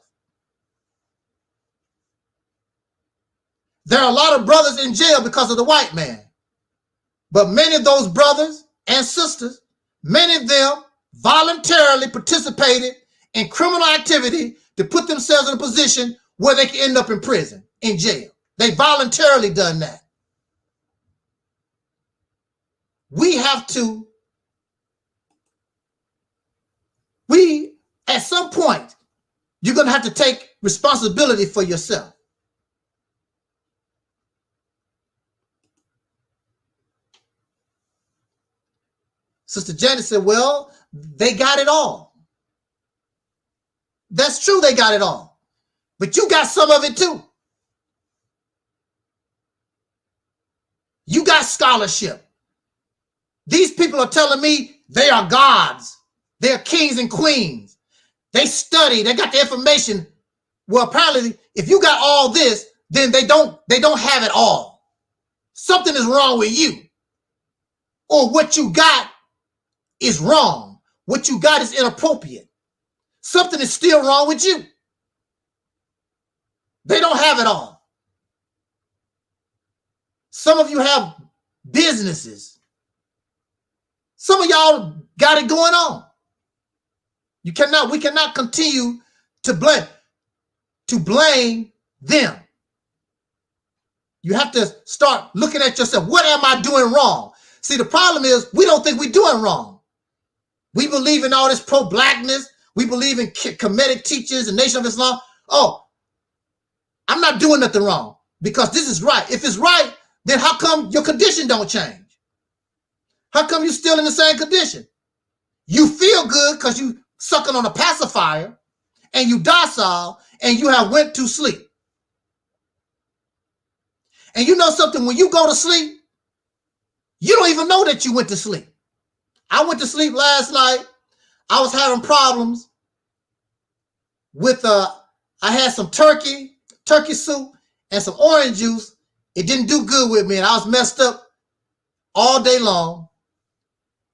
[SPEAKER 2] There are a lot of brothers in jail because of the white man. But many of those brothers and sisters, many of them voluntarily participated in criminal activity to put themselves in a position where they can end up in prison, in jail. They voluntarily done that. We have to, at some point, you're going to have to take responsibility for yourself. Sister Janet said, well, they got it all. That's true, they got it all. But you got some of it too. You got scholarship. These people are telling me they are gods. They're kings and queens. They study, they got the information. Well, apparently, if you got all this, then they don't have it all. Something is wrong with you. Or what you got is wrong. What you got is inappropriate. Something is still wrong with you. They don't have it all. Some of you have businesses. Some of y'all got it going on. We cannot continue to blame them. You have to start looking at yourself. What am I doing wrong? See, the problem is we don't think we're doing wrong. We believe in all this pro-blackness. We believe in Kemetic teachers and Nation of Islam. Oh, I'm not doing nothing wrong because this is right. If it's right, then how come your condition don't change? How come you're still in the same condition? You feel good because you sucking on a pacifier and you docile and you have went to sleep. And you know something, when you go to sleep, you don't even know that you went to sleep. I went to sleep last night. I was having problems with, I had some turkey soup and some orange juice. It didn't do good with me and I was messed up all day long.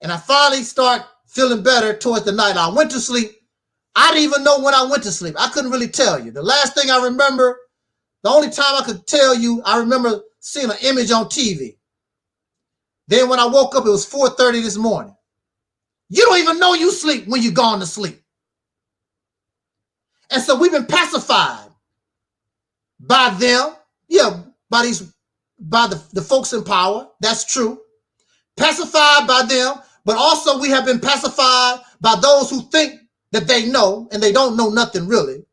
[SPEAKER 2] And I finally start feeling better towards the night. I went to sleep. I didn't even know when I went to sleep. I couldn't really tell you. The last thing I remember, the only time I could tell you, I remember seeing an image on TV. Then when I woke up, it was 4:30 this morning. You don't even know you sleep when you're gone to sleep. And so we've been pacified by them. Yeah, by the folks in power. That's true. Pacified by them, but also we have been pacified by those who think that they know, and they don't know nothing really.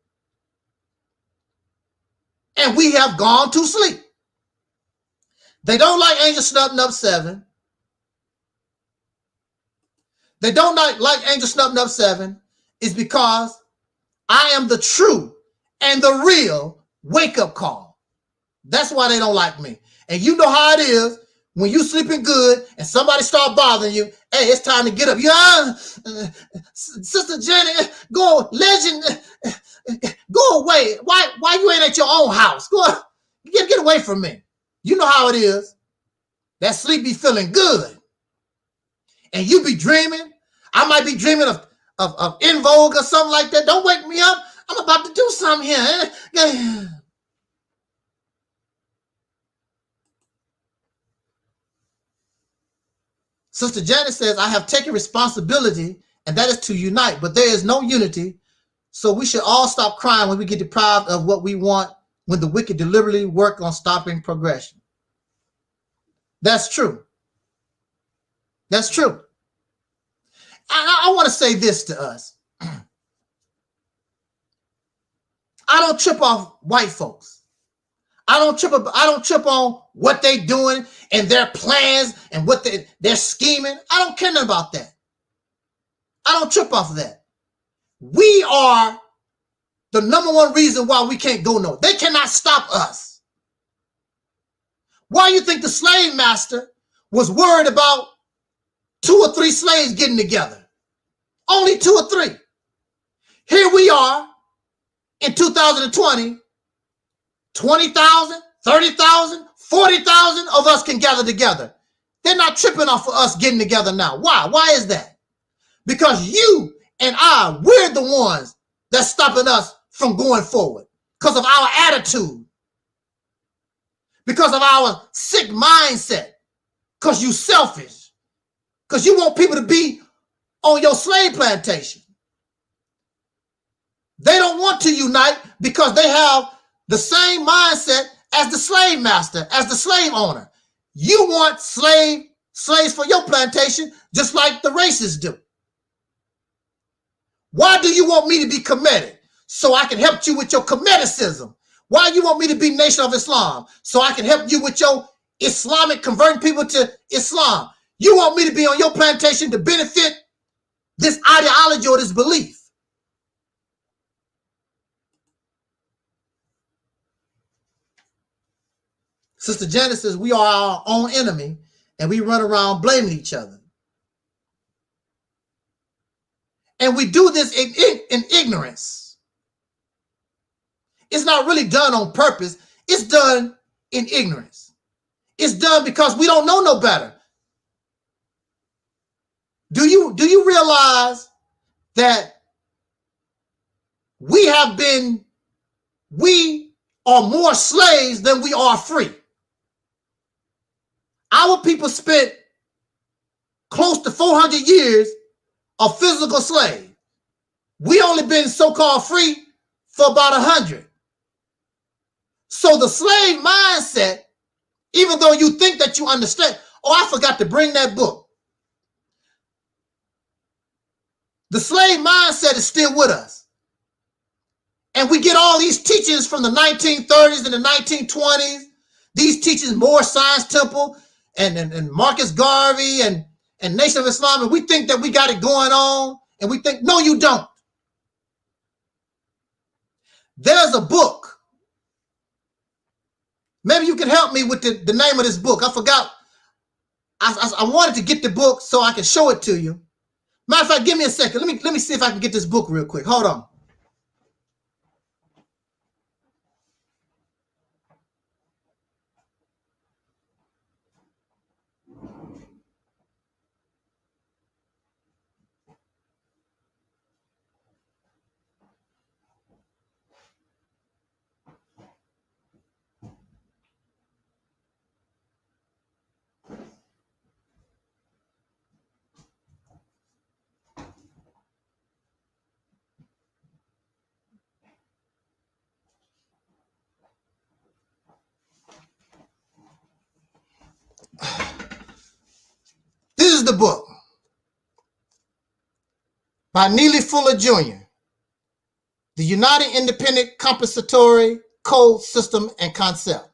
[SPEAKER 2] And we have gone to sleep. They don't like Angel Snubbing Up 7. They don't like Angel Snubbing Up 7 is because I am the true and the real wake-up call. That's why they don't like me. And you know how it is when you sleeping good and somebody start bothering you. Hey, it's time to get up. Yeah, Sister Jenny, go, legend, go away. Why you ain't at your own house? Go, get away from me. You know how it is. That sleep be feeling good. And you be dreaming. I might be dreaming of In Vogue or something like that. Don't wake me up. I'm about to do something here. Sister Janet says, I have taken responsibility, and that is to unite, but there is no unity. So we should all stop crying when we get deprived of what we want, when the wicked deliberately work on stopping progression. That's true. That's true. I want to say this to us. I don't trip off white folks. I don't trip on what they doing and their plans and what they're scheming. I don't care nothing about that. I don't trip off of that. We are the number one reason why we can't go nowhere. They cannot stop us. Why you think the slave master was worried about 2 or 3 slaves getting together? Only 2 or 3. Here we are in 2020, 20,000, 30,000, 40,000 of us can gather together. They're not tripping off of us getting together now. Why? Why is that? Because you and we're the ones that's stopping us from going forward because of our attitude, because of our sick mindset, because you selfish, because you want people to be on your slave plantation. They don't want to unite because they have the same mindset as the slave master, as the slave owner. You want slaves for your plantation just like the racists do. Why do you want me to be Kemetic? So I can help you with your Kemeticism. Why you want me to be Nation of Islam? So I can help you with your Islamic, converting people to Islam. You want me to be on your plantation to benefit this ideology or this belief. Sister Janet says we are our own enemy and we run around blaming each other. And we do this in ignorance. It's not really done on purpose. It's done in ignorance. It's done because we don't know no better. Do you realize that we are more slaves than we are free? Our people spent close to 400 years of physical slave. We only been so-called free for about 100. So the slave mindset, even though you think that you understand, I forgot to bring that book. The slave mindset is still with us. And we get all these teachings from the 1930s and the 1920s. These teachings, Moore Science Temple and Marcus Garvey and Nation of Islam, and we think that we got it going on, and we think, no, you don't. There's a book. Maybe you can help me with the name of this book. I forgot. I wanted to get the book so I can show it to you. Matter of fact, give me a second. Let me see if I can get this book real quick. Hold on. book by Neely Fuller Jr., The United Independent Compensatory Code System and Concept,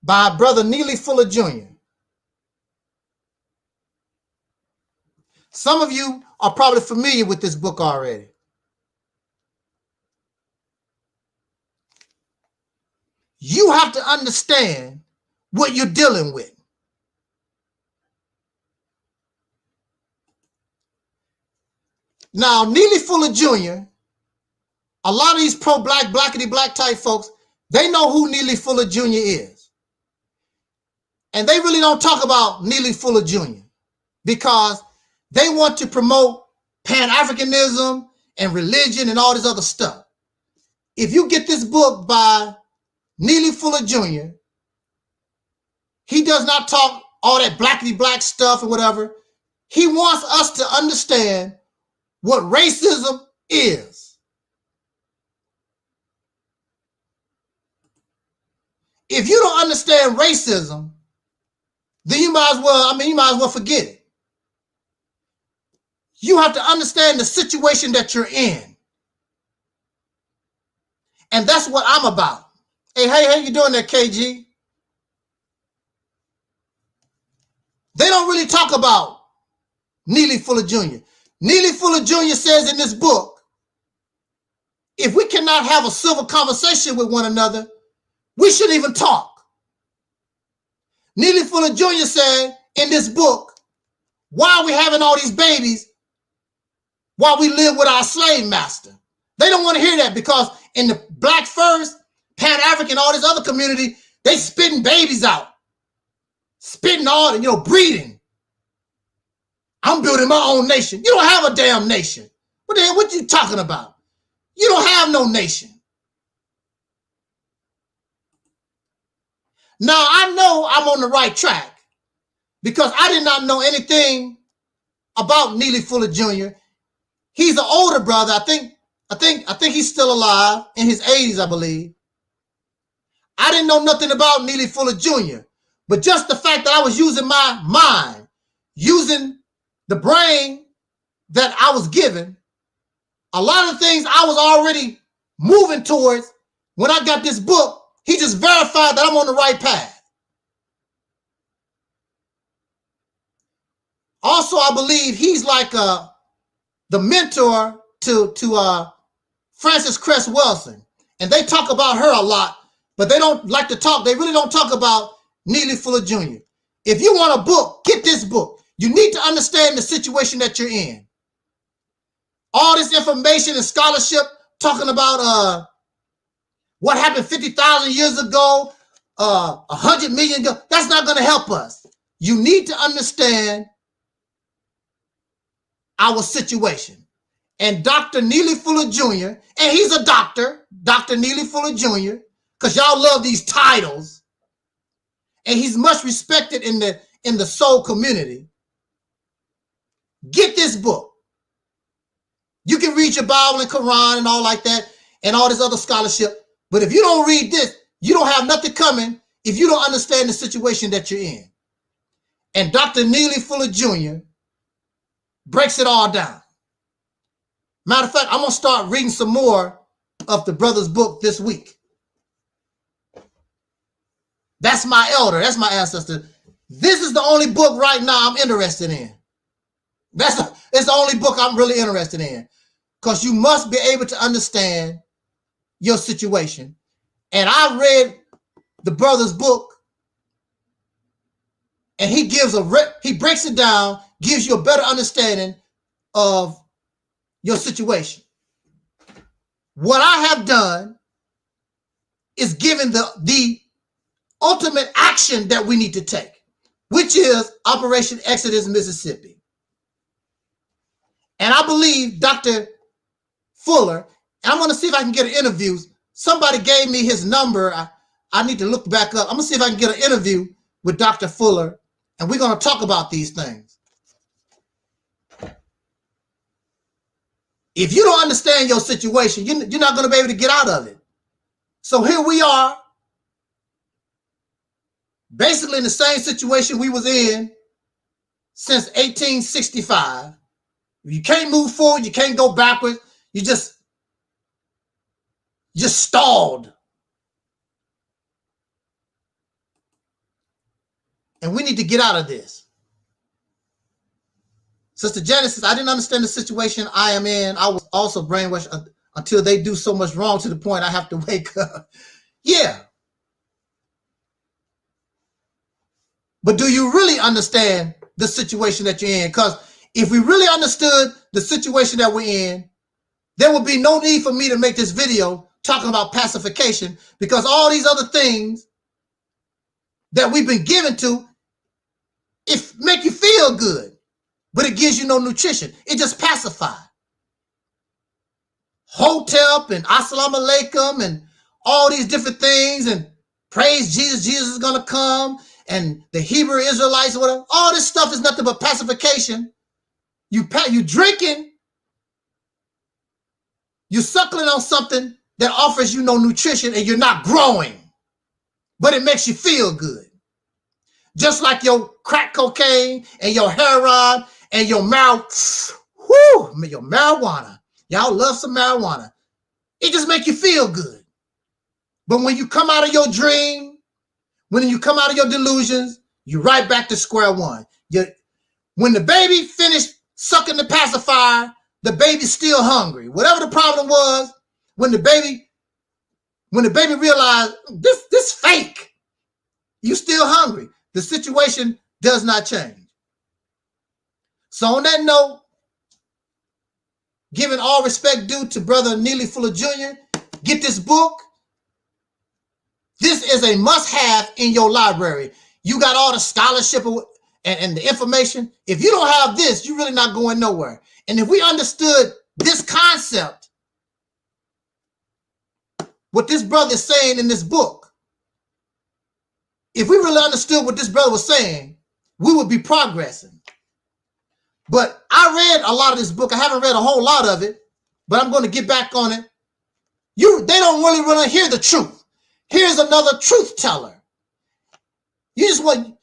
[SPEAKER 2] by Brother Neely Fuller Jr. Some of you are probably familiar with this book already. You have to understand what you're dealing with. Now, Neely Fuller Jr., a lot of these pro-black, blackity-black type folks, they know who Neely Fuller Jr. is. And they really don't talk about Neely Fuller Jr. because they want to promote Pan-Africanism and religion and all this other stuff. If you get this book by Neely Fuller Jr., he does not talk all that blackity-black stuff or whatever. He wants us to understand what racism is. If you don't understand racism, then you might as well forget it. You have to understand the situation that you're in. And that's what I'm about. Hey, how you doing there, KG? They don't really talk about Neely Fuller Jr. Neely Fuller Jr. says in this book, if we cannot have a civil conversation with one another, we shouldn't even talk. Neely Fuller Jr. said in this book, why are we having all these babies while we live with our slave master? They don't want to hear that because in the Black First, Pan-African, all this other community, they spitting babies out. Spitting all, breeding. I'm building my own nation. You don't have a damn nation. What the hell, what you talking about? You don't have no nation. Now, I know I'm on the right track because I did not know anything about Neely Fuller Jr. He's an older brother. I think he's still alive in his 80s, I believe. I didn't know nothing about Neely Fuller Jr., but just the fact that I was using my mind, using the brain that I was given, a lot of things I was already moving towards. When I got this book, he just verified that I'm on the right path. Also, I believe he's like the mentor to Frances Cress Welsing. And they talk about her a lot, but they don't like to talk. They really don't talk about Neely Fuller Jr. If you want a book, get this book. You need to understand the situation that you're in. All this information and scholarship talking about what happened 50,000 years ago, 100 million ago, that's not going to help us. You need to understand our situation. And Dr. Neely Fuller Jr., and he's a doctor, Dr. Neely Fuller Jr., because y'all love these titles, and he's much respected in the soul community. Get this book. You can read your Bible and Quran and all like that, and all this other scholarship, but if you don't read this, you don't have nothing coming if you don't understand the situation that you're in. And Dr. Neely Fuller Jr. breaks it all down. Matter of fact, I'm going to start reading some more of the brother's book this week. That's my elder. That's my ancestor. This is the only book right now I'm interested in. It's the only book I'm really interested in. Because you must be able to understand your situation. And I read the brother's book, and he breaks it down, gives you a better understanding of your situation. What I have done is given the ultimate action that we need to take, which is Operation Exodus Mississippi. And I believe Dr. Fuller, and I'm going to see if I can get an interview. Somebody gave me his number. I need to look back up. I'm going to see if I can get an interview with Dr. Fuller, and we're going to talk about these things. If you don't understand your situation, you're not going to be able to get out of it. So here we are, basically in the same situation we was in since 1865. You can't move forward, you can't go backwards, you just stalled. And we need to get out of this. Sister Genesis, I didn't understand the situation I am in. I was also brainwashed until they do so much wrong to the point I have to wake up. Yeah. But do you really understand the situation that you're in? Because if we really understood the situation that we're in, there would be no need for me to make this video talking about pacification, because all these other things that we've been given to, it make you feel good, but it gives you no nutrition. It just pacifies. Hotep and Assalamu Alaikum and all these different things, and praise Jesus, Jesus is going to come, and the Hebrew Israelites, whatever. All this stuff is nothing but pacification. You drinking, you're suckling on something that offers you no nutrition, and you're not growing, but it makes you feel good. Just like your crack cocaine and your heroin and your marijuana. Y'all love some marijuana. It just makes you feel good. But when you come out of your dream, when you come out of your delusions, you're right back to square one. When the baby finished sucking the pacifier, the baby's still hungry. Whatever the problem was, when the baby realized this fake, you still hungry. The situation does not change. So on that note, giving all respect due to Brother Neely Fuller Jr., get this book. This is a must-have in your library. You got all the scholarship and the information. If you don't have this, you're really not going nowhere. And if we understood this concept, what this brother is saying in this book, if we really understood what this brother was saying, we would be progressing. But I read a lot of this book. I haven't read a whole lot of it, but I'm going to get back on it. They don't really want to hear the truth. Here's another truth teller. You want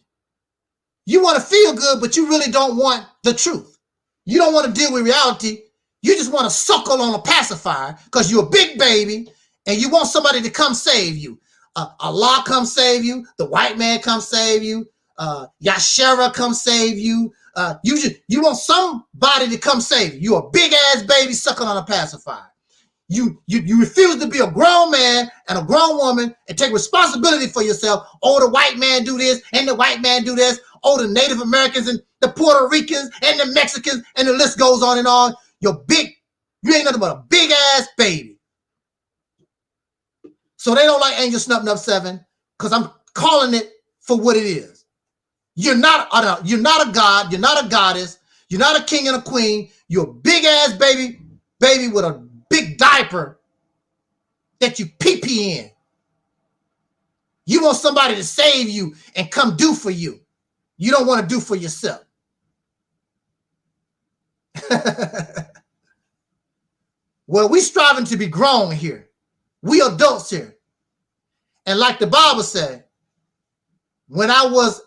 [SPEAKER 2] to feel good, but you really don't want the truth. You don't want to deal with reality. You just want to suckle on a pacifier because you're a big baby and you want somebody to come save you. Allah come save you. The white man come save you. Yashara come save you. You want somebody to come save you. You're a big ass baby sucking on a pacifier. You refuse to be a grown man and a grown woman and take responsibility for yourself. Oh, the white man do this and the white man do this. Oh, the Native Americans and the Puerto Ricans and the Mexicans, and the list goes on and on. You ain't nothing but a big ass baby. So they don't like Angel Snup Nup 7 because I'm calling it for what it is. You're not a god. You're not a goddess. You're not a king and a queen. You're a big ass baby with a big diaper that you pee in. You want somebody to save you and come do for you. You don't want to do for yourself. Well, we striving to be grown here. We adults here. And like the Bible said, when I was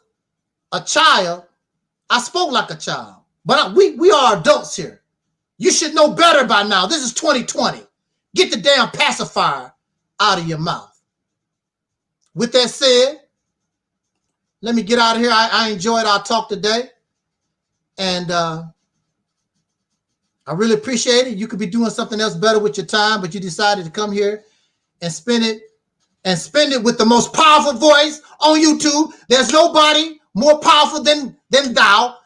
[SPEAKER 2] a child, I spoke like a child. But we are adults here. You should know better by now. This is 2020. Get the damn pacifier out of your mouth. With that said, let me get out of here. I enjoyed our talk today. And I really appreciate it. You could be doing something else better with your time, but you decided to come here and spend it with the most powerful voice on YouTube. There's nobody more powerful than thou.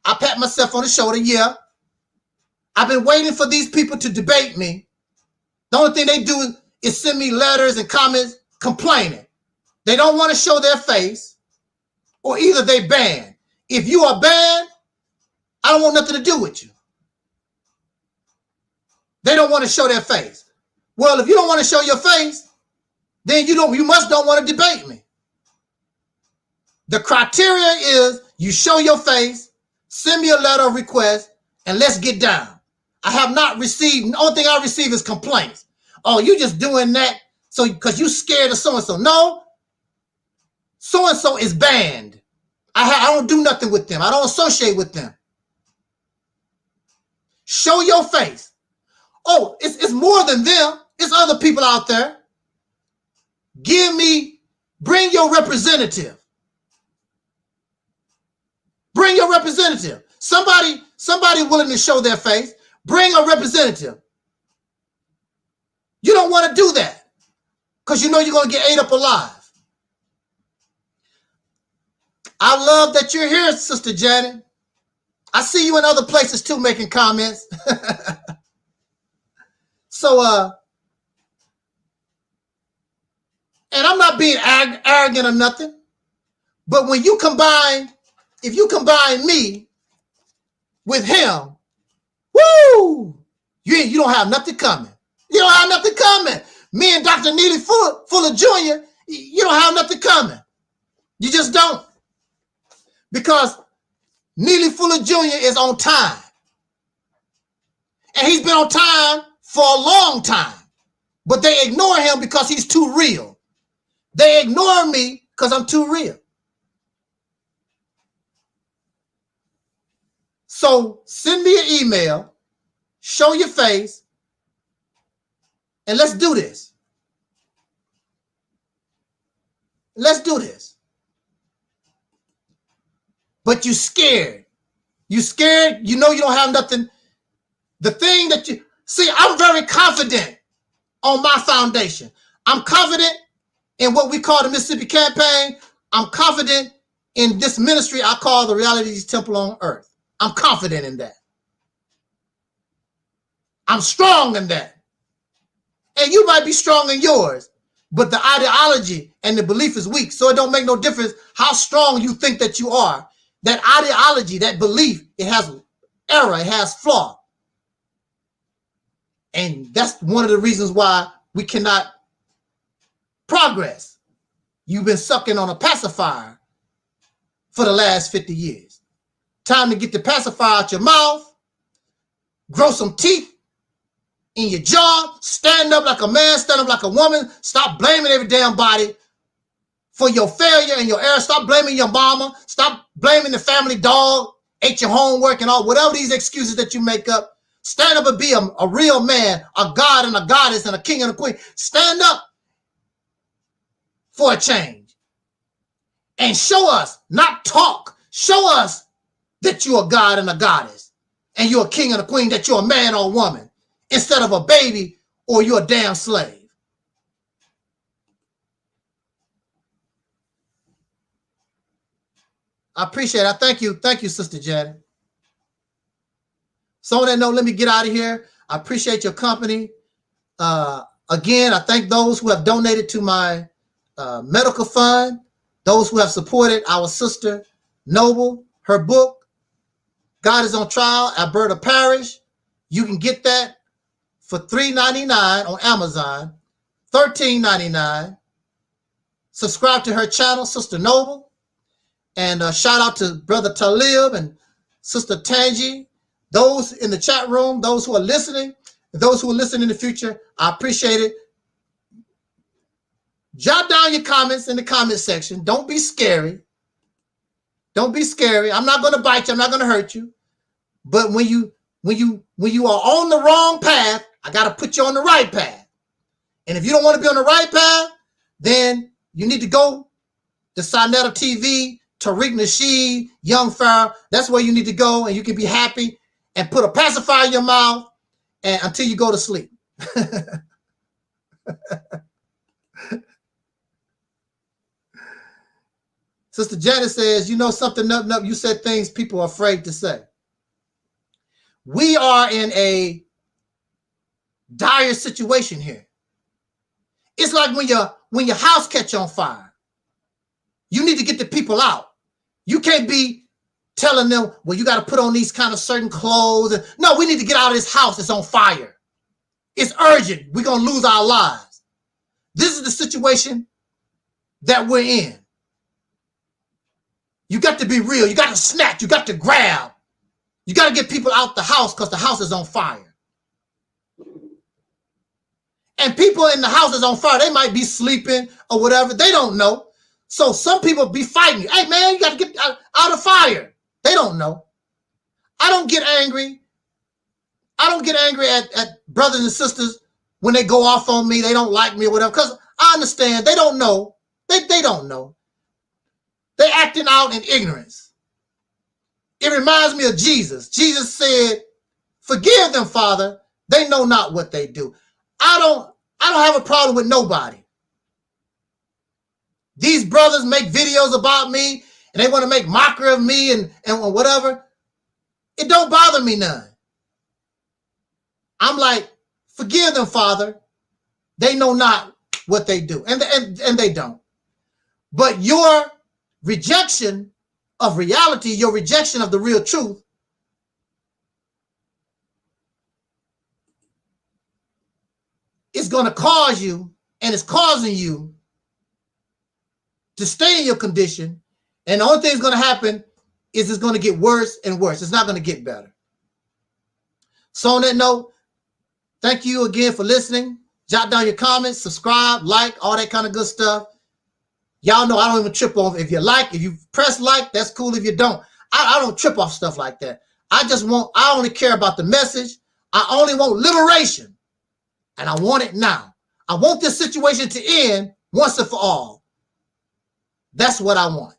[SPEAKER 2] I pat myself on the shoulder. Yeah. I've been waiting for these people to debate me. The only thing they do is send me letters and comments complaining. They don't want to show their face, or either they ban. If you are banned, I don't want nothing to do with you. They don't want to show their face. Well, if you don't want to show your face, then you must don't want to debate me. The criteria is you show your face, send me a letter of request, and let's get down. I have not received, the only thing I receive is complaints. Oh, you just doing that so because you scared of so-and-so. No, So-and-so is banned. I don't do nothing with them. I don't associate with them. Show your face. Oh, it's more than them. It's other people out there. Bring your representative. Bring your representative. Somebody willing to show their face. Bring a representative. You don't want to do that because you know you're going to get ate up alive. I love that you're here, Sister Janet. I see you in other places too making comments. So, and I'm not being arrogant or nothing, but when if you combine me with him, woo, you don't have nothing coming. You don't have nothing coming. Me and Dr. Neely Fuller Jr., you don't have nothing coming. You just don't. Because Neely Fuller Jr. is on time. And he's been on time for a long time. But they ignore him because he's too real. They ignore me because I'm too real. So send me an email, show your face, and let's do this. Let's do this. But you scared. You scared. You know you don't have nothing. The thing that you see, I'm very confident on my foundation. I'm confident in what we call the Mississippi Campaign. I'm confident in this ministry I call the Realist Temple on Earth. I'm confident in that. I'm strong in that. And you might be strong in yours, but the ideology and the belief is weak. So it don't make no difference how strong you think that you are. That ideology, that belief, it has error, it has flaw. And that's one of the reasons why we cannot progress. You've been sucking on a pacifier for the last 50 years. Time to get the pacifier out your mouth, grow some teeth in your jaw, stand up like a man, stand up like a woman, stop blaming every damn body for your failure and your error. Stop blaming your mama, stop blaming the family dog, ate your homework and all, whatever these excuses that you make up. Stand up and be a real man, a god and a goddess and a king and a queen. Stand up for a change and show us, not talk, show us that you're a god and a goddess and you're a king and a queen, that you're a man or a woman instead of a baby or you're a damn slave. I appreciate it. I thank you. Thank you, Sister Janet. So on that note, let me get out of here. I appreciate your company. Again, I thank those who have donated to my medical fund, those who have supported our sister Noble, her book, God is on Trial, Alberta Parish. You can get that for $3.99 on Amazon, $13.99. Subscribe to her channel, Sister Noble. And shout out to Brother Talib and Sister Tangi, those in the chat room, those who are listening, those who will listen in the future. I appreciate it. Jot down your comments in the comment section. Don't be scary. Don't be scary. I'm not going to bite you. I'm not going to hurt you. But when you are on the wrong path, I got to put you on the right path. And if you don't want to be on the right path, then you need to go to Sinetta TV, Tariq Nasheed, Young Pharaoh. That's where you need to go, and you can be happy and put a pacifier in your mouth and until you go to sleep. Sister Janet says, you know something, you said things people are afraid to say. We are in a dire situation here. It's like when your house catch on fire. You need to get the people out. You can't be telling them, well, you got to put on these kind of certain clothes. No, we need to get out of this house. It's on fire. It's urgent. We're going to lose our lives. This is the situation that we're in. You got to be real. You got to snatch. You got to grab. You got to get people out the house because the house is on fire. And people in the house is on fire. They might be sleeping or whatever. They don't know. So some people be fighting you. Hey, man, you got to get out of fire. They don't know. I don't get angry. I don't get angry at brothers and sisters when they go off on me. They don't like me or whatever. Because I understand. They don't know. They don't know. They acting out in ignorance. It reminds me of Jesus. Jesus said, forgive them, Father. They know not what they do. I don't have a problem with nobody. These brothers make videos about me and they want to make mockery of me and whatever. It don't bother me none. I'm like, forgive them, Father. They know not what they do. And they don't. But your rejection of reality, your rejection of the real truth, is going to cause you, and it's causing you to stay in your condition. And the only thing that's going to happen is it's going to get worse and worse. It's not going to get better. So on that note, thank you again for listening. Jot down your comments, subscribe, like, all that kind of good stuff. Y'all know I don't even trip off. If you press like, that's cool. If you don't, I don't trip off stuff like that. I only care about the message. I only want liberation. And I want it now. I want this situation to end once and for all. That's what I want.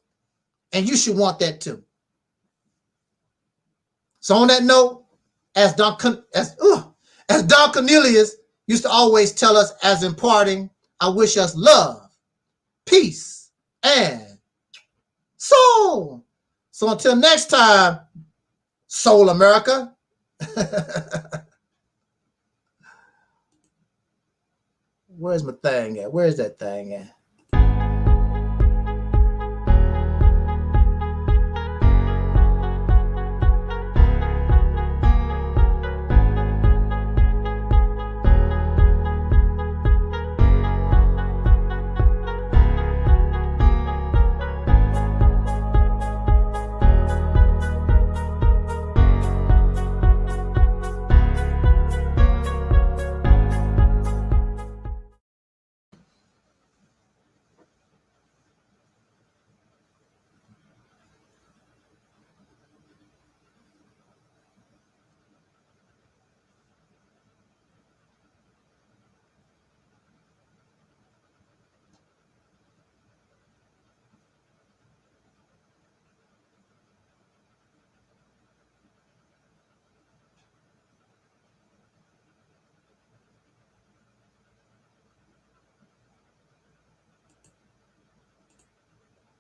[SPEAKER 2] And you should want that too. So on that note, as Don Cornelius used to always tell us as in parting, I wish us love, peace, and soul. So until next time, Soul America. Where's my thing at? Where's that thing at?